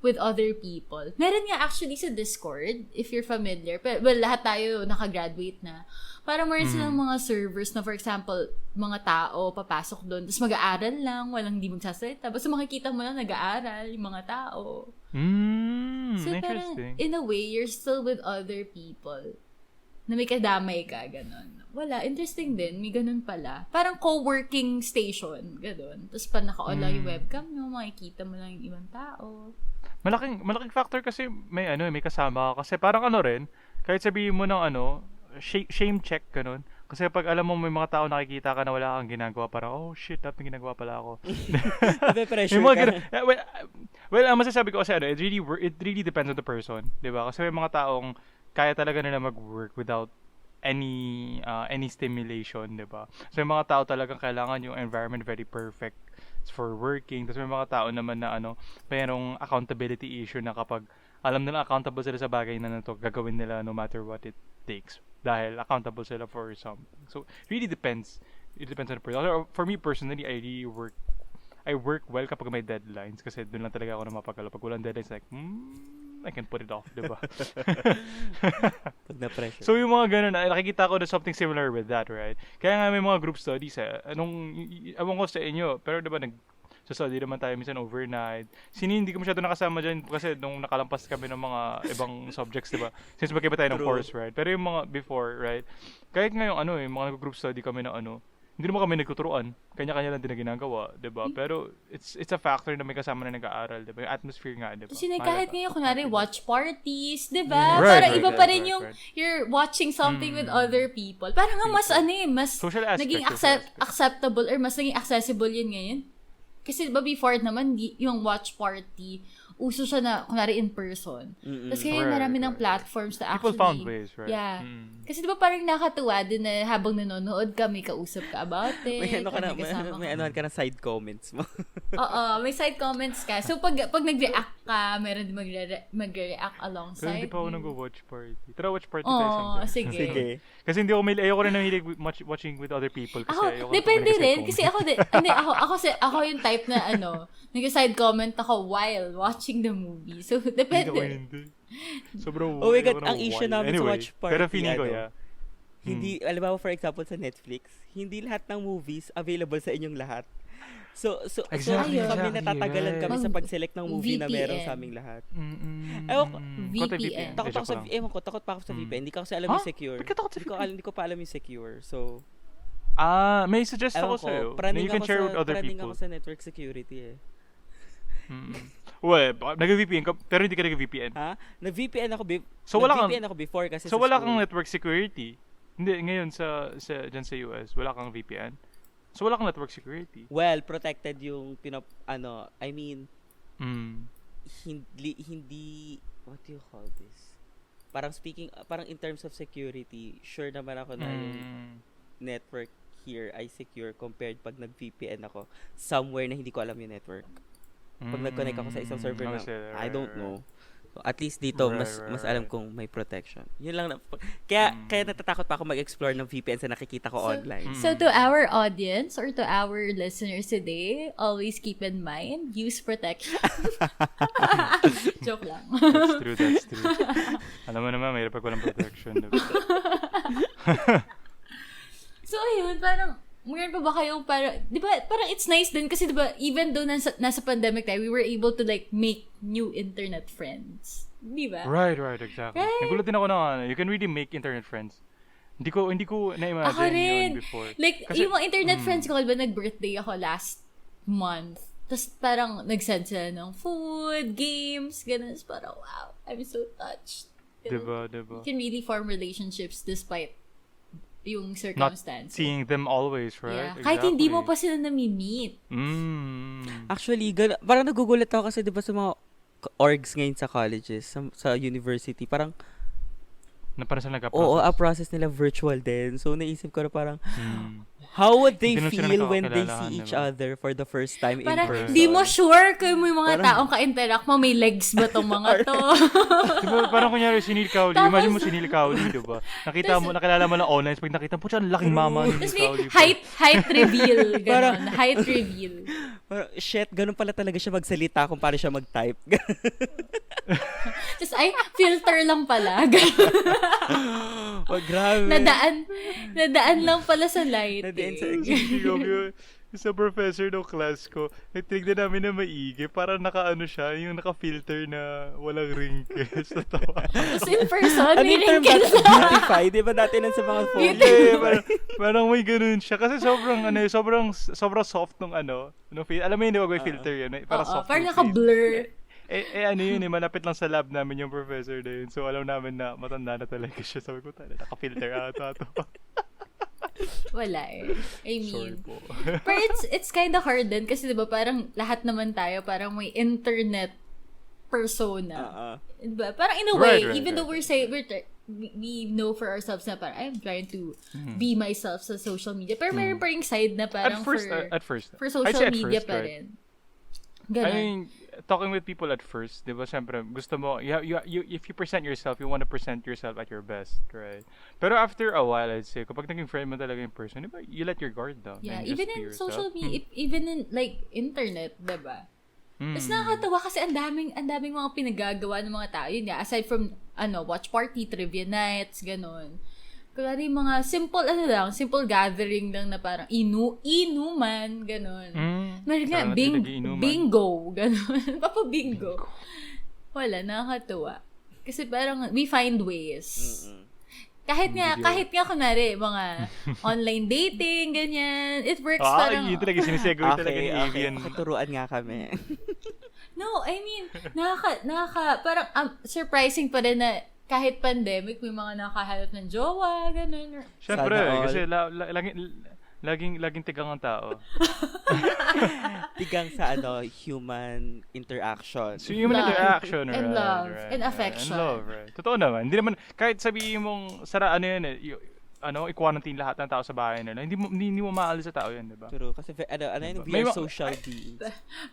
with other people. Meron nga actually sa Discord, if you're familiar. Pero, well, lahat tayo nakagraduate na. Parang meron silang mga servers na, for example, mga tao papasok doon, tapos mag-aaral lang, walang hindi magsasalita. Basta makikita mo lang nag-aaral yung mga tao. So, parang, in a way, you're still with other people. Na may kadamay ka, ganun. Wala, interesting din. May ganun pala. Parang co-working station, ganun. Tapos pa naka-on lang yung webcam nyo, makikita mo lang yung ibang tao. Malaking factor kasi may kasama ka. Kasi parang rin, kahit sabihin mo ng shame check, ganun. Kasi pag alam mo may mga tao nakikita ka na wala kang ginagawa, parang, oh shit, dapat may ginagawa pala ako. Pressure ka. Well, ang masasabi ko kasi it really depends on the person, di ba? Kasi may mga taong kaya talaga nila mag-work without any stimulation, di ba? So may mga tao talagang kailangan yung environment very perfect for working. Tapos may mga tao naman na mayroong accountability issue na kapag alam nila accountable sila sa bagay na to, gagawin nila no matter what it takes. Dahil accountable sila for something. So, it really depends. It depends on the person. For me personally, I work well kapag may deadlines kasi doon lang talaga ako na mapagalo. Pag walang deadlines, like, I can put it off, diba? Pag na-pressure. So, yung mga ganun, nakikita ko na something similar with that, right? Kaya nga may mga group studies, ewan ko sa inyo, pero diba study naman tayo minsan overnight. Hindi ko masyado nakasama dyan kasi nung nakalampas kami ng mga ibang subjects, diba? Since magkaiba tayo ng course, right? Pero yung mga before, right? Kahit ngayong mga group study kami na hindi naman kami nagtuturuan. Kanya-kanya lang din na ginagawa, 'di ba? Pero it's a factor na may kasama na nag-aaral, 'di ba? Yung atmosphere nga, 'di ba? Kasi kahit ngayon, kunwari, watch parties, 'di ba? Right, Parang right, iba right, pa rin right, yung right. you're watching something with other people. Parang nga mas mas Social aspect, naging social aspect. acceptable or mas naging accessible yun ngayon. Kasi diba before naman, yung watch party, uso siya na, kunwari in person. Tapos ngayon, marami ng platforms na actually. People found ways, right? Yeah. Kasi diba parang nakatuwa din na habang nanonood ka, may kausap ka about it. May anuhan ka na side comments mo. Oo, may side comments ka. So, pag nag-react ka, meron din mag-react Pero alongside. hindi pa ako nag-watch party. Tara, watch party tayo Oo, sometime. sige. Kasi hindi ako ayoko rin nahilig watching with other people. Kasi ayoko Depende na rin. Kasi ako yung type na nag-side comment ako while watching the movie. So, depende. Hindi. Sobrang Oh my God, ang issue namin sa watch party. Pero feeling ko, Hindi, alam mo, for example, sa Netflix, hindi lahat ng movies available sa inyong lahat. So Exactly, kami exactly, natatagalan kami right. sa pag-select ng movie na meron VPN. sa aming lahat. VPN. Takot pa ako sa VPN. Hindi ko kasi alam yung secure. Ba't ka takot sa Hindi ko pa alam yung secure. So, may suggest ako sa'yo. Na you can share with other praning people. ako sa network security eh. Well, nag-VPN ka, pero hindi ka nag-VPN. Ha? Nag-VPN ako VPN ako before kasi So, sa wala school. kang network security. Hindi, ngayon dyan sa US, wala kang VPN. So, wala kang network security. Well, protected yung Mm. hindi, what do you call this? Parang in terms of security, sure naman ako na yung network here ay secure compared pag nag-VPN ako somewhere na hindi ko alam yung network. Pag nag-connect ako sa isang server na, I don't know. So, at least dito, mas alam kong may protection. Yun lang. Kaya natatakot pa ako mag-explore ng VPN sa nakikita ko online. So, to our audience or to our listeners today, always keep in mind, use protection. Joke lang. That's true. Alam mo naman, mayroon pag walang protection. Diba? So, ayun, parang, meron pa ba kayong di ba, parang it's nice din kasi di ba, even though nasa pandemic tayo, we were able to like make new internet friends. Di ba? Right, exactly. Right? Nagulat din ako na you can really make internet friends. Hindi ko na-imagine Ako rin. yun before. Like, Kasi, yung mga internet friends ko, diba, nag-birthday ako last month. Tapos parang nagsend sila ng food, games, ganun. Tapos parang, wow, I'm so touched. Diba? You can really form relationships despite yung Not circumstances. seeing them always, right? Yeah. Exactly. Kahit hindi mo pa sila nami-meet. Actually, parang nagugulat ako kasi 'di ba sa mga orgs ngayon sa colleges, sa university, parang Na parang sila nagka-process. oo, process nila virtual din. So naisip ko na parang how would they Hindi na sila feel when they nakakakilala, see each diba? other for the first time in Parang, person? di mo sure kung may mga Parang- taong ka-interact mo, may legs ba tong mga to? Diba, parang kunyari sinil Cowley. Tapos- Imagine mo sinil Cowley, diba? Nakilala mo lang online. Pag nakita mo, ang laking mama ni Tapos may Cowley. height reveal. Ganon. Height reveal. Parang, shit, ganun pala talaga siya magsalita kung paano siya mag-type. Tapos, filter lang pala. Wag, grabe. Nadaan lang pala sa light. Nadaan sa- Sa professor ng class ko, nagtignan namin na maigi. Parang naka-ano siya, yung naka-filter na walang wrinkles. Natawa. Tapos in person, may Ano yung term wrinkles. beautify? Di ba dati nun sa mga phone? Parang may ganun siya. Kasi sobrang soft nung alam mo yun, di ba may filter yun? Parang soft. Parang yung face. naka-blur. Ano yun malapit lang sa lab namin yung professor na yun. So, alam namin na matanda na talaga siya. Sabi ko, naka-filter ata to. Wala eh. I Sorry mean, po. pero it's kind of hard din kasi diba parang lahat naman tayo parang may internet persona. Diba? Parang in a way, even though we know for ourselves na parang I'm trying to be myself sa social media. Pero meron pa ring side na parang At first. for I'd social say at media first, pa right? rin. I Ganun. mean, talking with people at first, di ba, syempre, gusto mo, if you present yourself, you want to present yourself at your best, right? Pero after a while, I'd say, kapag naging friend mo talaga in person, di ba, you let your guard down. Yeah, and even just be in yourself. social media, even in like internet, diba? Tapos nakakatawa kasi ang daming mga pinagagawa ng mga tao. Yun nga, aside from, watch party, trivia nights, ganun. Kaya yung mga simple gathering lang na parang inuman, ganun. Meron nga, bingo, ganun. Papa-bingo. Wala, nakakatuwa. Kasi parang, we find ways. kahit nga kunwari, mga online dating, ganyan, it works parang... yun talaga, sinisegue talaga ni Avian. Turuan nga kami. No, I mean, parang surprising pa rin na kahit pandemic, may mga nakahanap ng jowa, ganun. Siyempre, kasi laging tigang ang tao. Tigang sa human interaction. So, human interaction, right? And love. Right, and affection. And love, right? Totoo naman. Hindi naman, kahit sabihin mong, i-quarantine lahat ng tao sa bahay nila, hindi mo maalis sa tao yun, di ba? True. Kasi, we are social beings.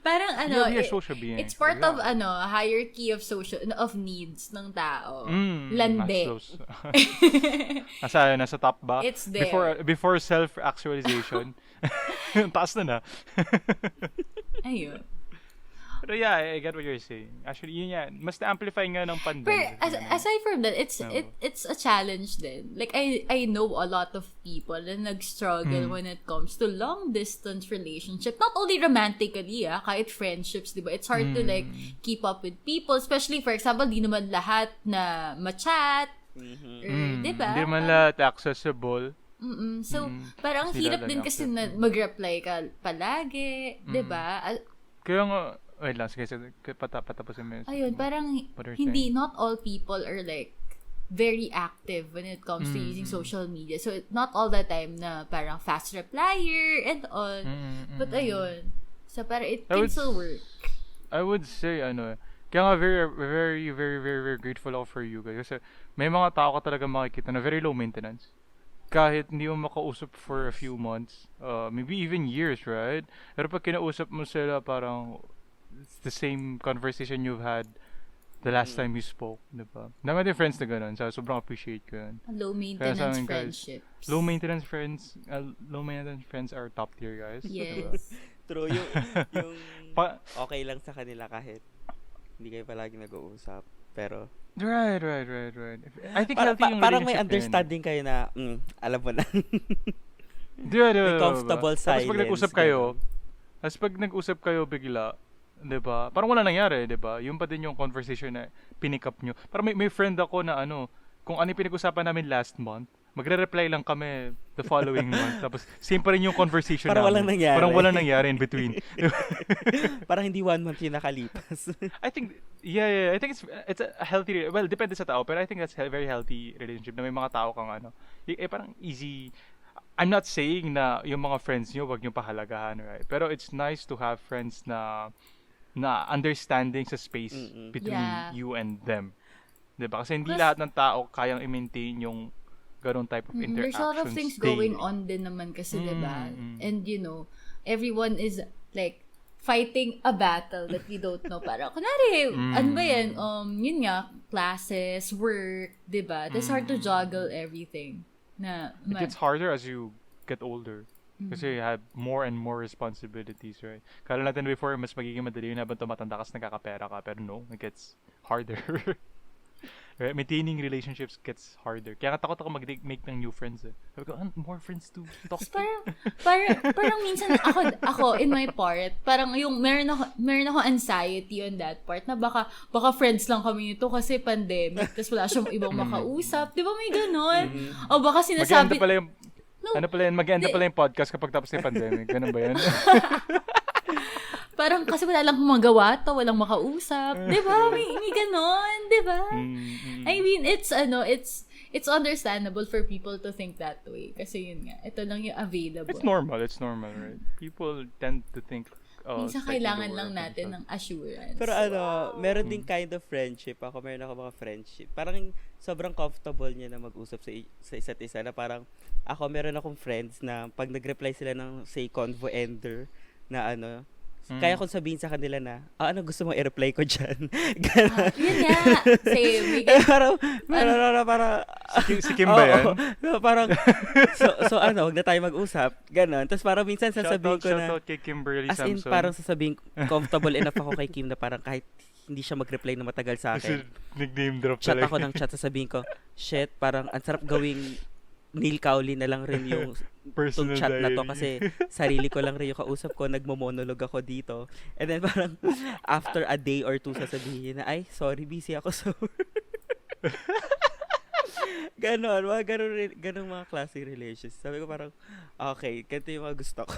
Parang, we are social beings. It's part of, hierarchy of of needs ng tao. Lande. Nasa top ba? It's there. Before self-actualization. Taas na. Ayun. Pero yeah, I get what you're saying. Actually, yun yan. Mas na-amplify nga ng pandemic. But aside from that, it's a challenge din. Like, I know a lot of people na nag-struggle when it comes to long-distance relationship. Not only romantically, kahit friendships, di ba? It's hard to like keep up with people. Especially, for example, di naman lahat na ma-chat. Di ba? Di naman lahat accessible. So, parang hirap din kasi na mag-reply ka palagi. Di ba? Kaya nga, wait lang, sige, patapusin mo. Ayun, parang not all people are like very active when it comes to using social media. So, not all the time na parang fast replier and all. But ayun, so parang it can still work. I would say, kaya nga very, very, very, very, very grateful ako for you guys. Kasi may mga tao ka talaga makikita na very low maintenance. Kahit hindi mo makausap for a few months, maybe even years, right? Pero pag kinausap mo sila, parang it's the same conversation you've had the last time you spoke, diba? Dami din friends na gano'n, so sobrang appreciate ko yun. Low maintenance friendships. Low maintenance friends are top tier, guys. Yes. True, yung okay lang sa kanila kahit hindi kayo palagi nag-uusap, pero Right. I think healthy yung parang may understanding kayo na, alam mo na. May comfortable silence. Tapos pag nag-usap kayo bigla, 'di ba? Parang wala nangyari, 'di ba? Yung pa din yung conversation na pinick up nyo. Parang may friend ako na kung ano yung pinag-usapan namin last month, magre-reply lang kami the following month. Tapos same pa rin yung conversation parang namin. Parang walang nangyari in between. Parang hindi 1 month yung nakalipas. I think I think it's a healthy, well, depende sa tao, pero I think that's a very healthy relationship na may mga tao kang parang easy. I'm not saying na yung mga friends nyo wag nyo pahalagahan, right? Pero it's nice to have friends na understanding sa space between you and them. Diba? Kasi hindi lahat ng tao kayang i-maintain yung ganun type of interaction. There's a lot of things going on din naman kasi, diba? And everyone is like fighting a battle that we don't know. Parang, kunwari, ano ba yan? Yun nga, classes, work, diba? It's hard to juggle everything. It gets harder as you get older. Kasi you have more and more responsibilities, right? Kala natin before, mas magiging madali yun habang tumatanda ka, nagkakapera ka. Pero no, it gets harder. Right? Maintaining relationships gets harder. Kaya takot ako mag-make ng new friends. Sabi ko, more friends to talk to. Parang minsan ako in my part, parang yung meron ako anxiety on that part na baka friends lang kami nito kasi pandemic, tapos wala siyang ibang makausap. Di ba may ganon? O baka sinasabi... Mag-end pala yung podcast kapag tapos na yung pandemic. Ganun ba yan? Parang kasi wala lang magawa to, walang makausap. Di ba? May ganon, di ba? I mean, it's understandable for people to think that way. Kasi yun nga, ito lang yung available. It's normal, right? People tend to think, minsan kailangan lang natin ng assurance. Pero meron din kind of friendship. Meron ako mga friendship. Parang sobrang comfortable niya na mag-usap sa isa't isa. Na parang meron akong friends na pag nag-reply sila ng say convo ender na kaya kong sabihin sa kanila na, ano gusto mong i-reply ko dyan? Gano'n. Yun nga. Same. Parang, si Kim ba yan? Parang, wag na tayo mag-usap. Gano'n. Tapos parang minsan sasabihin ko na, shout out kay Kimberly as in, Samson. parang sasabihin, comfortable enough ako kay Kim na parang kahit hindi siya mag-reply na matagal sa akin. Kasi nag-name drop chat ako ng chat, sasabihin ko, shit, parang ang sarap gawing Neil Cowley na lang rin yung personal chat diary na to kasi sarili ko lang rin yung kausap ko, nagmo-monologue ako dito. And then parang after a day or two sasabihin na, ay, sorry, busy ako, so Ganon, ganon mga classic relations. Sabi ko parang, okay, ganito yung mga gusto ko.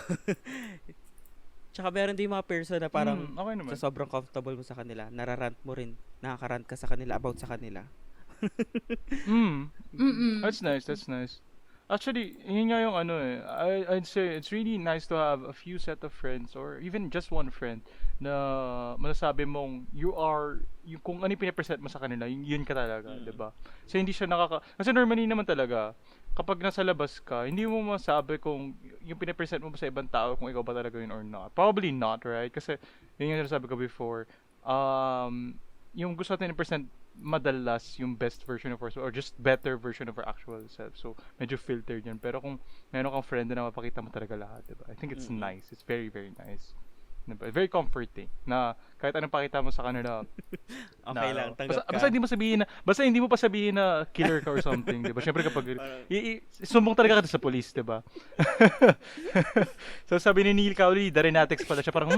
Tsaka meron din mga person na parang Okay naman. sa sobrang comfortable mo sa kanila, nararant mo rin, nakakarant ka sa kanila about sa kanila. That's nice. Actually, yun nga yung ano eh. I'd say it's really nice to have a few set of friends or even just one friend na masasabi mong yung kung ano yung pinapresent mo sa kanila, yun ka talaga, di ba? So hindi siya kasi normally naman talaga, kapag nasa labas ka, hindi mo masabi kung yung pinapresent mo sa ibang tao kung ikaw ba talaga yun or not. Probably not, right? Kasi yun yung sinasabi ko before, yung gusto natin i-present madalas yung best version of ourselves or just better version of our actual self. So, medyo filtered yun. Pero kung meron kang friend na mapakita mo talaga lahat, diba? I think it's nice. It's very, very nice. Diba? Very comforting na kahit anong pakita mo sa kanila, okay lang, tanggap ka. Basta hindi mo pa sabihin na killer ka or something, diba? Syempre kapag, sumbong talaga ka sa police, diba? So, sabi ni Neil Cowley, Darinatics pala siya, parang,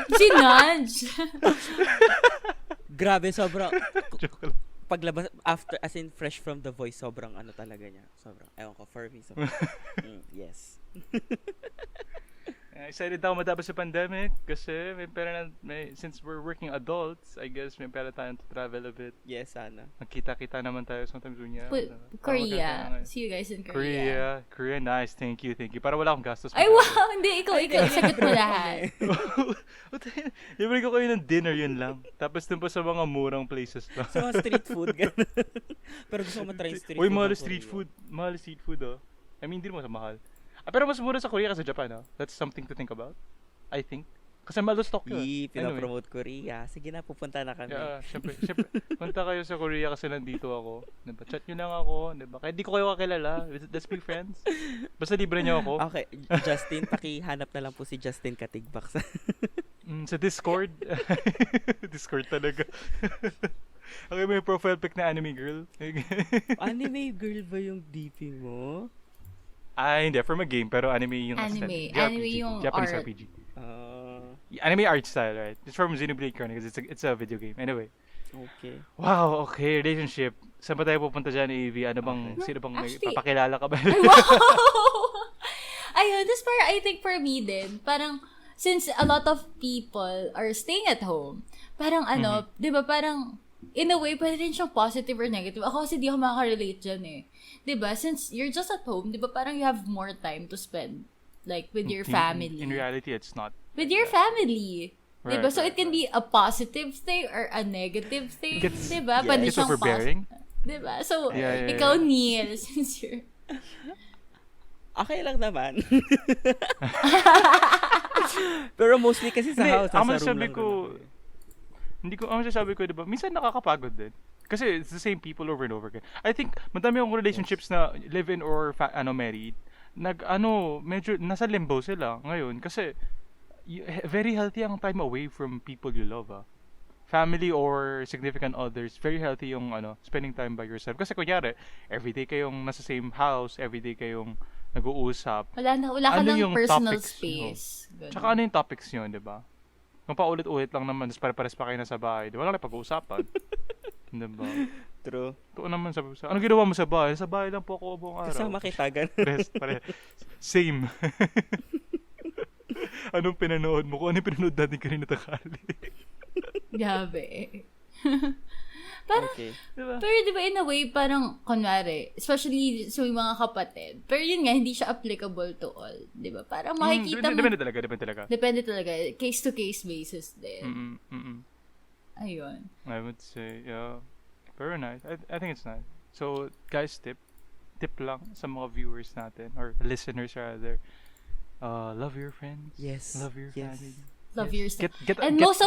Sinudge! Grabe, sobrang paglabas after as in fresh from The Voice, sobrang ano talaga niya. Sobrang ewan ko for me. Sobrang, yes. Excited ako matapos sa pandemic kasi since we're working adults, I guess may pera tayong to travel a bit. Yes, sana. Magkita-kita naman tayo sometimes dunya. Korea. See you guys in Korea. Korea, nice. Thank you. Para wala akong gastos. Ay, wow! Hindi, ikaw. Sagot mo lahat. Libre ko kayo ng dinner, yun lang. Tapos dun pa sa mga murang places lang. Sa mga street food, gano'n. Pero gusto ko matry street food. Uy, mahal street food, oh. I mean, hindi naman sa mahal. Pero mas mura sa Korea kasi Japan, no? That's something to think about. I think. Kasi malo stock yun. Pinapromote Korea. Sige na, pupunta na kami. Yeah, syempre. Punta kayo sa Korea kasi nandito ako. Diba? Chat nyo lang ako. Diba? Kahit di ko kayo kakilala. Let's be friends. Basta libre nyo ako. Okay. Justin, pakihanap na lang po si Justin Katigbak sa Discord. Discord talaga. Okay, may profile pic na anime girl. Anime girl ba yung DP mo? Hindi. From a game, pero anime yung Anime yung Japanese art. RPG. Anime art style, right? It's from Xenoblade Chronicles. It's a video game. Anyway. Okay. Wow, okay. Relationship. Saan ba tayo pupunta dyan, AV? Sino bang papakilala ka ba? Ay, wow! Ayun, this para I think for me din, parang, since a lot of people are staying at home, parang di ba, parang, in a way, pwede rin siyang positive or negative. Ako kasi di ako makaka-relate dyan eh. Di ba? Since you're just at home, di ba, parang you have more time to spend, like, with your family. In reality, it's not. With your family. Right, di ba? So, it can be a positive thing or a negative thing. Di ba? Pwede It's siyang overbearing. Di ba? So, Yeah. ikaw, Neil, since you're... Okay lang naman. Pero mostly kasi sa house, sa room lang. Ang masasabi ko, diba, minsan nakakapagod din. Kasi it's the same people over and over again. I think, madami akong relationships na live-in or married, medyo nasa limbo sila ngayon. Kasi, very healthy ang time away from people you love, family or significant others, very healthy yung spending time by yourself. Kasi kunyari, everyday kayong nasa same house, everyday kayong nag-uusap. Wala ka ng personal topics, space. Tsaka ano yung topics yun, di ba? Kung paulit-ulit lang naman, tapos pare-pares pa kayo na sa bahay, di ba? Wala na pag-uusapan. Diba? True. Ito naman sabi ko, anong ginawa mo sa bahay? Sa bahay lang po ako buong araw. Kasama kita, Pare. Same. Anong pinanood mo? Kung ano yung pinanood natin kanina takali. Gabi. Parang, okay. Diba? Pero diba in a way, parang, kunwari, especially sa mga kapatid, pero yun nga, hindi siya applicable to all. Diba? Parang makikita mo. Depende talaga. Case-to-case basis din. Ayun. I would say, yeah. Very nice. I think it's nice. So, guys, tip lang sa mga viewers natin, or listeners rather. Love your friends. Yes. Love your family. Love yourself. And most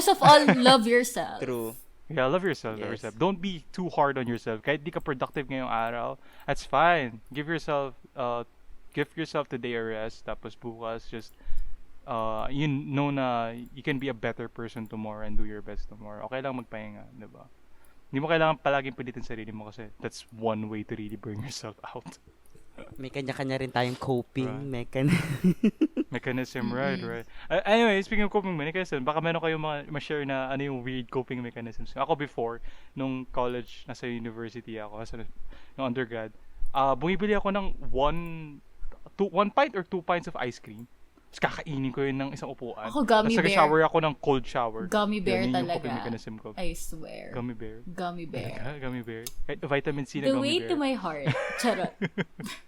of all, love yourself. True. Yeah, love yourself. Love yourself. Don't be too hard on yourself. Kahit di ka productive ngayong araw, that's fine. Give yourself today a rest. Tapos bukas, just you know na you can be a better person tomorrow and do your best tomorrow. Okay lang magpahinga, di ba? Hindi mo kailangan palaging pilitin sarili mo kasi that's one way to really burn yourself out. May kanya-kanya rin tayong coping mechanism, right. Anyway, speaking of coping mechanism, baka meron kayong ma-share na ano yung weird coping mechanisms. Ako before, nung college, nasa university ako, nung undergrad, bumibili ako ng 1 pint or 2 pints of ice cream. Tapos kakainin ko yun ng isang upuan. Ako gummy bear. Tapos shower ako ng cold shower. Gummy bear yun talaga. Yung coping mechanism ko. I swear. Gummy bear. Gummy bear. Gummy bear. Vitamin C na The gummy way bear. to my heart. Charot.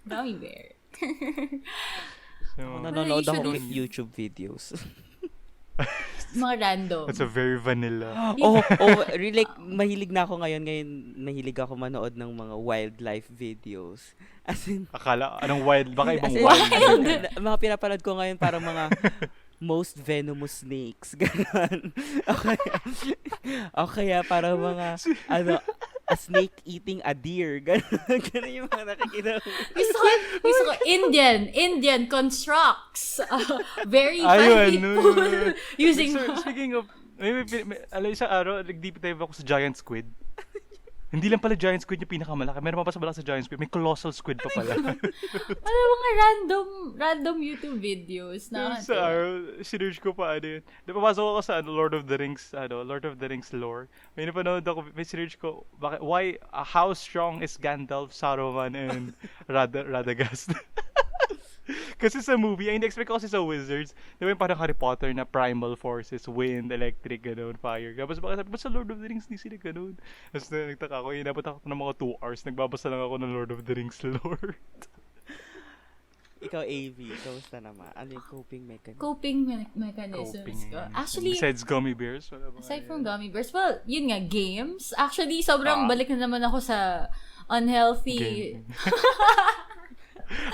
Gummy bear. So, nanonood ako usually- ng YouTube videos. Mga random. that's a very vanilla. Really, mahilig na ako ngayon. Ngayon, mahilig ako manood ng mga wildlife videos. As in, Akala, anong wild? Baka ibang as in, wild. mga pinapanood ko ngayon parang mga most venomous snakes. Ganon. O kaya parang mga, a snake eating a deer. Ganon yung mga nakikita ko. Gusto ko, Indian constructs very Ayun, funny pool using Speaking of, isang araw, nag-deep dive ako sa giant squid. Hindi lang pala giant squid yung pinakamalaki. Meron pa sa giant squid. May colossal squid pa pala. mga random YouTube videos na Sa araw, sinerge ko pa ano yun. Napapasok ako sa Lord of the Rings lore. May napanood ako, may sinerge ko, how strong is Gandalf, Saruman, and Radagast? Kasi sa movie, ay hindi-expect ko kasi sa Wizards, di ba yung parang Harry Potter na primal forces, wind, electric, gano'n, fire. Tapos baka sabi, sa Lord of the Rings, di sila gano'n. Tapos nagtaka ako, inabot ako ng mga 2 hours, nagbabasa lang ako ng Lord of the Rings lore. Ikaw, AV, kamusta naman? Ano yung coping mechanism? Coping mechanisms ko. Actually, besides gummy bears, aside from gummy bears, well, yun nga, games. Actually, sobrang Ah. balik na naman ako sa unhealthy...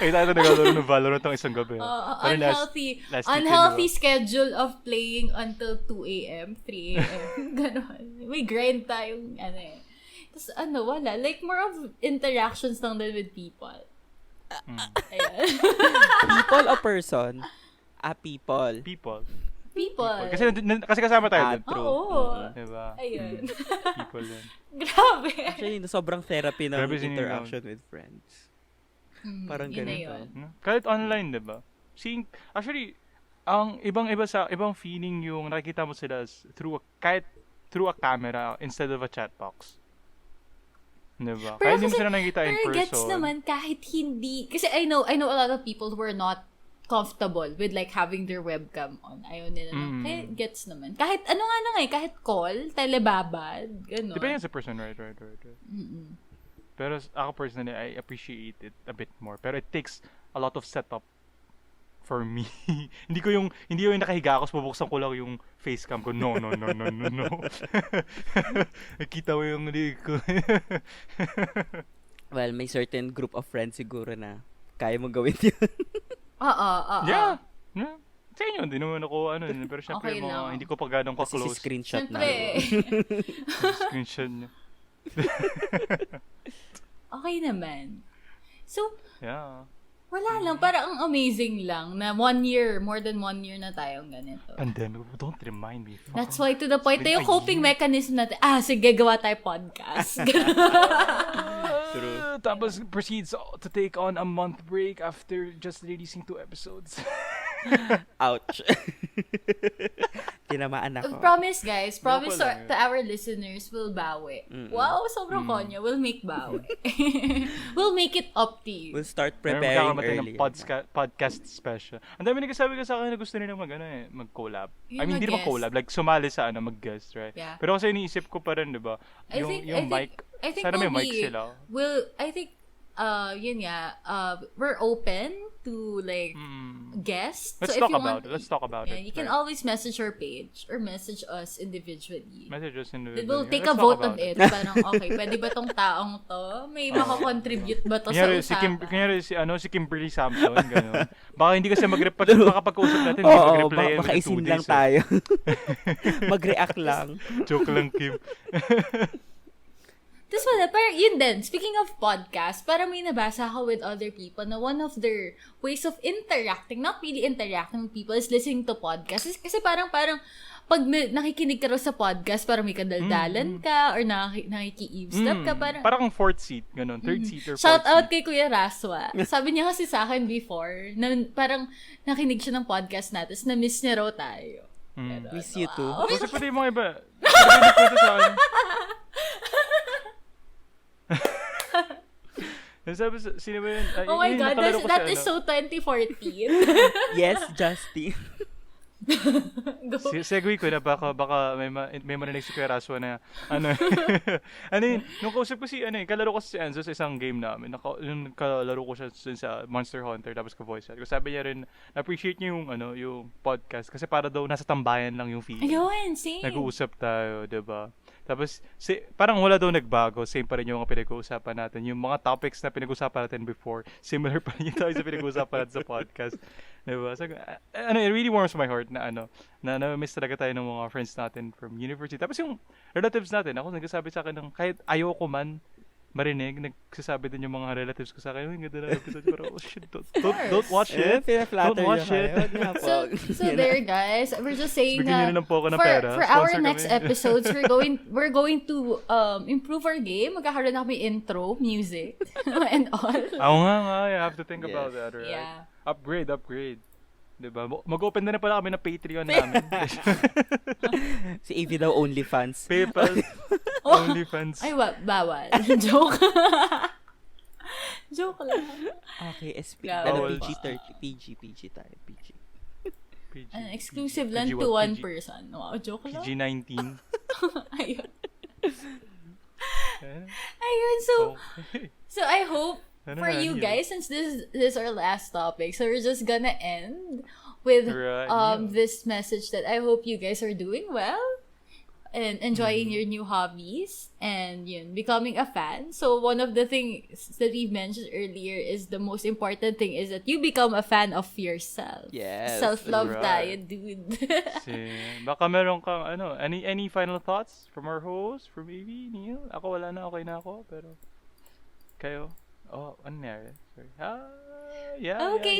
Ay, tayo naglalaro ng Valorant ng isang gabi. Pero unhealthy last weekend, unhealthy diba? schedule of playing until 2 a.m., 3 a.m. Ganon. May grind tayong, Tapos wala. Like, more of interactions lang din with people. Ayan. People o person? People. People. Kasi kasama tayo dun. True. Oo. Diba? Ayun. People yun. Grabe. Actually, sobrang therapy ng Grabe interaction with friends. Parang Yun na ganito. yun. Kahit online, diba? Actually, ang ibang feeling yung nakikita mo sila through a camera instead of a chat box. Diba? Kahit hindi mo sila nakikita in pero person. gets naman kahit hindi. Kasi I know a lot of people who are not comfortable with like having their webcam on. Ayaw nila na. Kaya gets naman. Kahit kahit call, telebabad, gano'n. Depende sa person, right. Pero ako personally, I appreciate it a bit more. Pero it takes a lot of setup for me. hindi ko yung nakahiga ako, bubuksan ko lang yung facecam ko. No. Nakita mo yung lig ko. Well, may certain group of friends siguro na kaya mong gawin yun. Oo. Yeah. Sa inyo, hindi naman ako, pero syempre, Okay lang. hindi ko pa ganong Kasi ka-close. screenshot na. Siyempre. Screenshot niya. Okay naman. So, Yeah. wala lang. Parang ang amazing lang na more than 1 year na tayong ganito. Pandemic, don't remind me. That's why to the point na It's yung been a coping mechanism natin, sige, gawa tayo podcast. True. Tapos proceeds to take on a month break after just releasing 2 episodes. Ouch. Tinamaan ako. Promise, guys. Promise lang to our listeners, we'll bawi. Wow, sobrang konya. We'll make bawi. We'll make it up to you. We'll start Pero preparing magkakamatay early. ng podcast special. Ang dami nagsasabi ka sa akin na gusto nila mag-collab. Yung I mean, hindi mag-guest. mag-collab. Like, sumali sa mag-guest, right? Yeah. Pero kasi iniisip ko pa rin, di ba? I think mic. Sana we'll may mic be- sila. I think, yun nga, we're open to, like, guests. Let's So if talk you about want- it. Let's talk about Yeah, it. you can right? always message our page or message us individually. Message us in the We'll video. take Let's a talk vote about on it. Parang, okay, pwede ba tong taong to? May makakontribute ba to sa usapan? Kunyari si Kimberly Samson, gano'n. Baka hindi kasi baka pagkausap natin, hindi Oo, mag-reply baka in 2 isin days. lang tayo. Mag-react lang. Joke lang, Kim. Tapos wala, parang yun din. Speaking of podcast, parang may nabasa ako with other people na one of their ways of interacting, not really interacting with people, is listening to podcasts. Kasi parang pag nakikinig ka raw sa podcast, parang may kadaldalan ka, or nakiki-eavesdrop ka, parang fourth seat, ganun, third seat or fourth Shout out seat. kay Kuya Raswa. Sabi niya kasi sa akin before, na parang nakinig siya ng podcast natin, na-miss niya raw tayo. Miss you too. Kasi pwede yung mga iba. Sabi sa akin. Sabi, sino ba yun? Oh my God, that is so 2014. Yes, Justin. Segue ko na baka may marinig si Kuya Raswa na ano yun, nung kausap ko kalaro ko si Enzo sa isang game namin, nung kalaro ko siya sa Monster Hunter, tapos ko voice chat. Sabi niya rin, appreciate niya yung podcast kasi para daw nasa tambayan lang yung feeling. Ayun, same. Nag-uusap tayo, diba? Tapos, parang wala daw nagbago. Same pa rin yung mga pinag-uusapan natin. Yung mga topics na pinag-uusapan natin before, similar pa rin yung topics na pinag-uusapan natin sa podcast. Diba? So, it really warms my heart na na-miss talaga tayo ng mga friends natin from university. Tapos yung relatives natin, ako nagsasabi sa akin ng kahit ayoko man marinig, nagsasabi din yung mga relatives ko sa akin, yung ganda na episode, pero oh shit, don't watch it. Don't watch it. So there guys, we're just saying na for our next episodes, we're going to improve our game. Magkakaroon na kami intro, music, and all. Oo nga, I have to think about that, right? Yeah. Upgrade. Diba? Mag-open na pala kami ng Patreon namin. Si AV daw ONLYFANS. PayPal. ONLYFANS. Ay, bawal. Joke. Joke lang. Okay, SP. PG tayo. PG. Exclusive lang to one person. Wow, joke lang. PG-19. Ayun, so I hope for you guys, since this is our last topic, so we're just gonna end with this message that I hope you guys are doing well and enjoying your new hobbies and becoming a fan. So one of the things that we mentioned earlier is the most important thing is that you become a fan of yourself. Yes. Self-love tayo, dude. Baka meron kang any final thoughts from our host, from Evie, Neil? Ako wala na, okay na ako, pero kayo? Oh, sorry.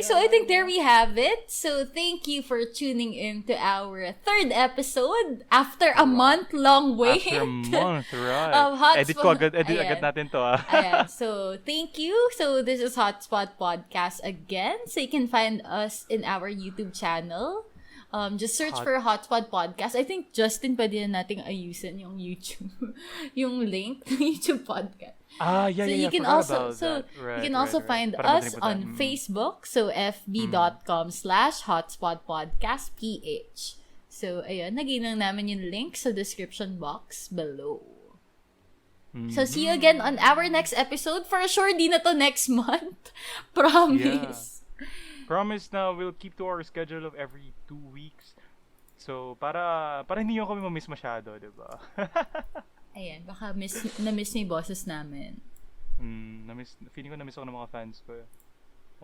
So I think there we have it. So thank you for tuning in to our third episode after a month-long wait. After a month, right. Edit agad natin to, So thank you. So this is Hotspot Podcast again. So you can find us in our YouTube channel. Just search for Hotspot Podcast. I think Justin pwede na nating ayusin yung YouTube, yung link ng YouTube podcast. You can also find us on Facebook. So fb.com/hotspotpodcastph. So ayun, naging lang namin yung link sa description box below. So see you again on our next episode. For sure, di na to next month. Promise. Promise na we'll keep to our schedule of every 2 weeks. So, para hindi nyo kami ma-miss masyado, diba? Ayan, baka na-miss ni bosses namin. Feeling ko na-miss ako ng mga fans ko.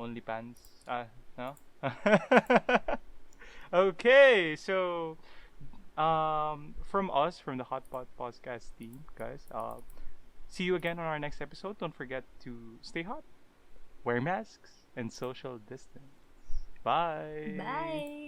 ONLYFANS. No? Okay, so, from us, from the Hotspot Podcast team, guys, see you again on our next episode. Don't forget to stay hot, wear masks, and social distance. Bye. Bye.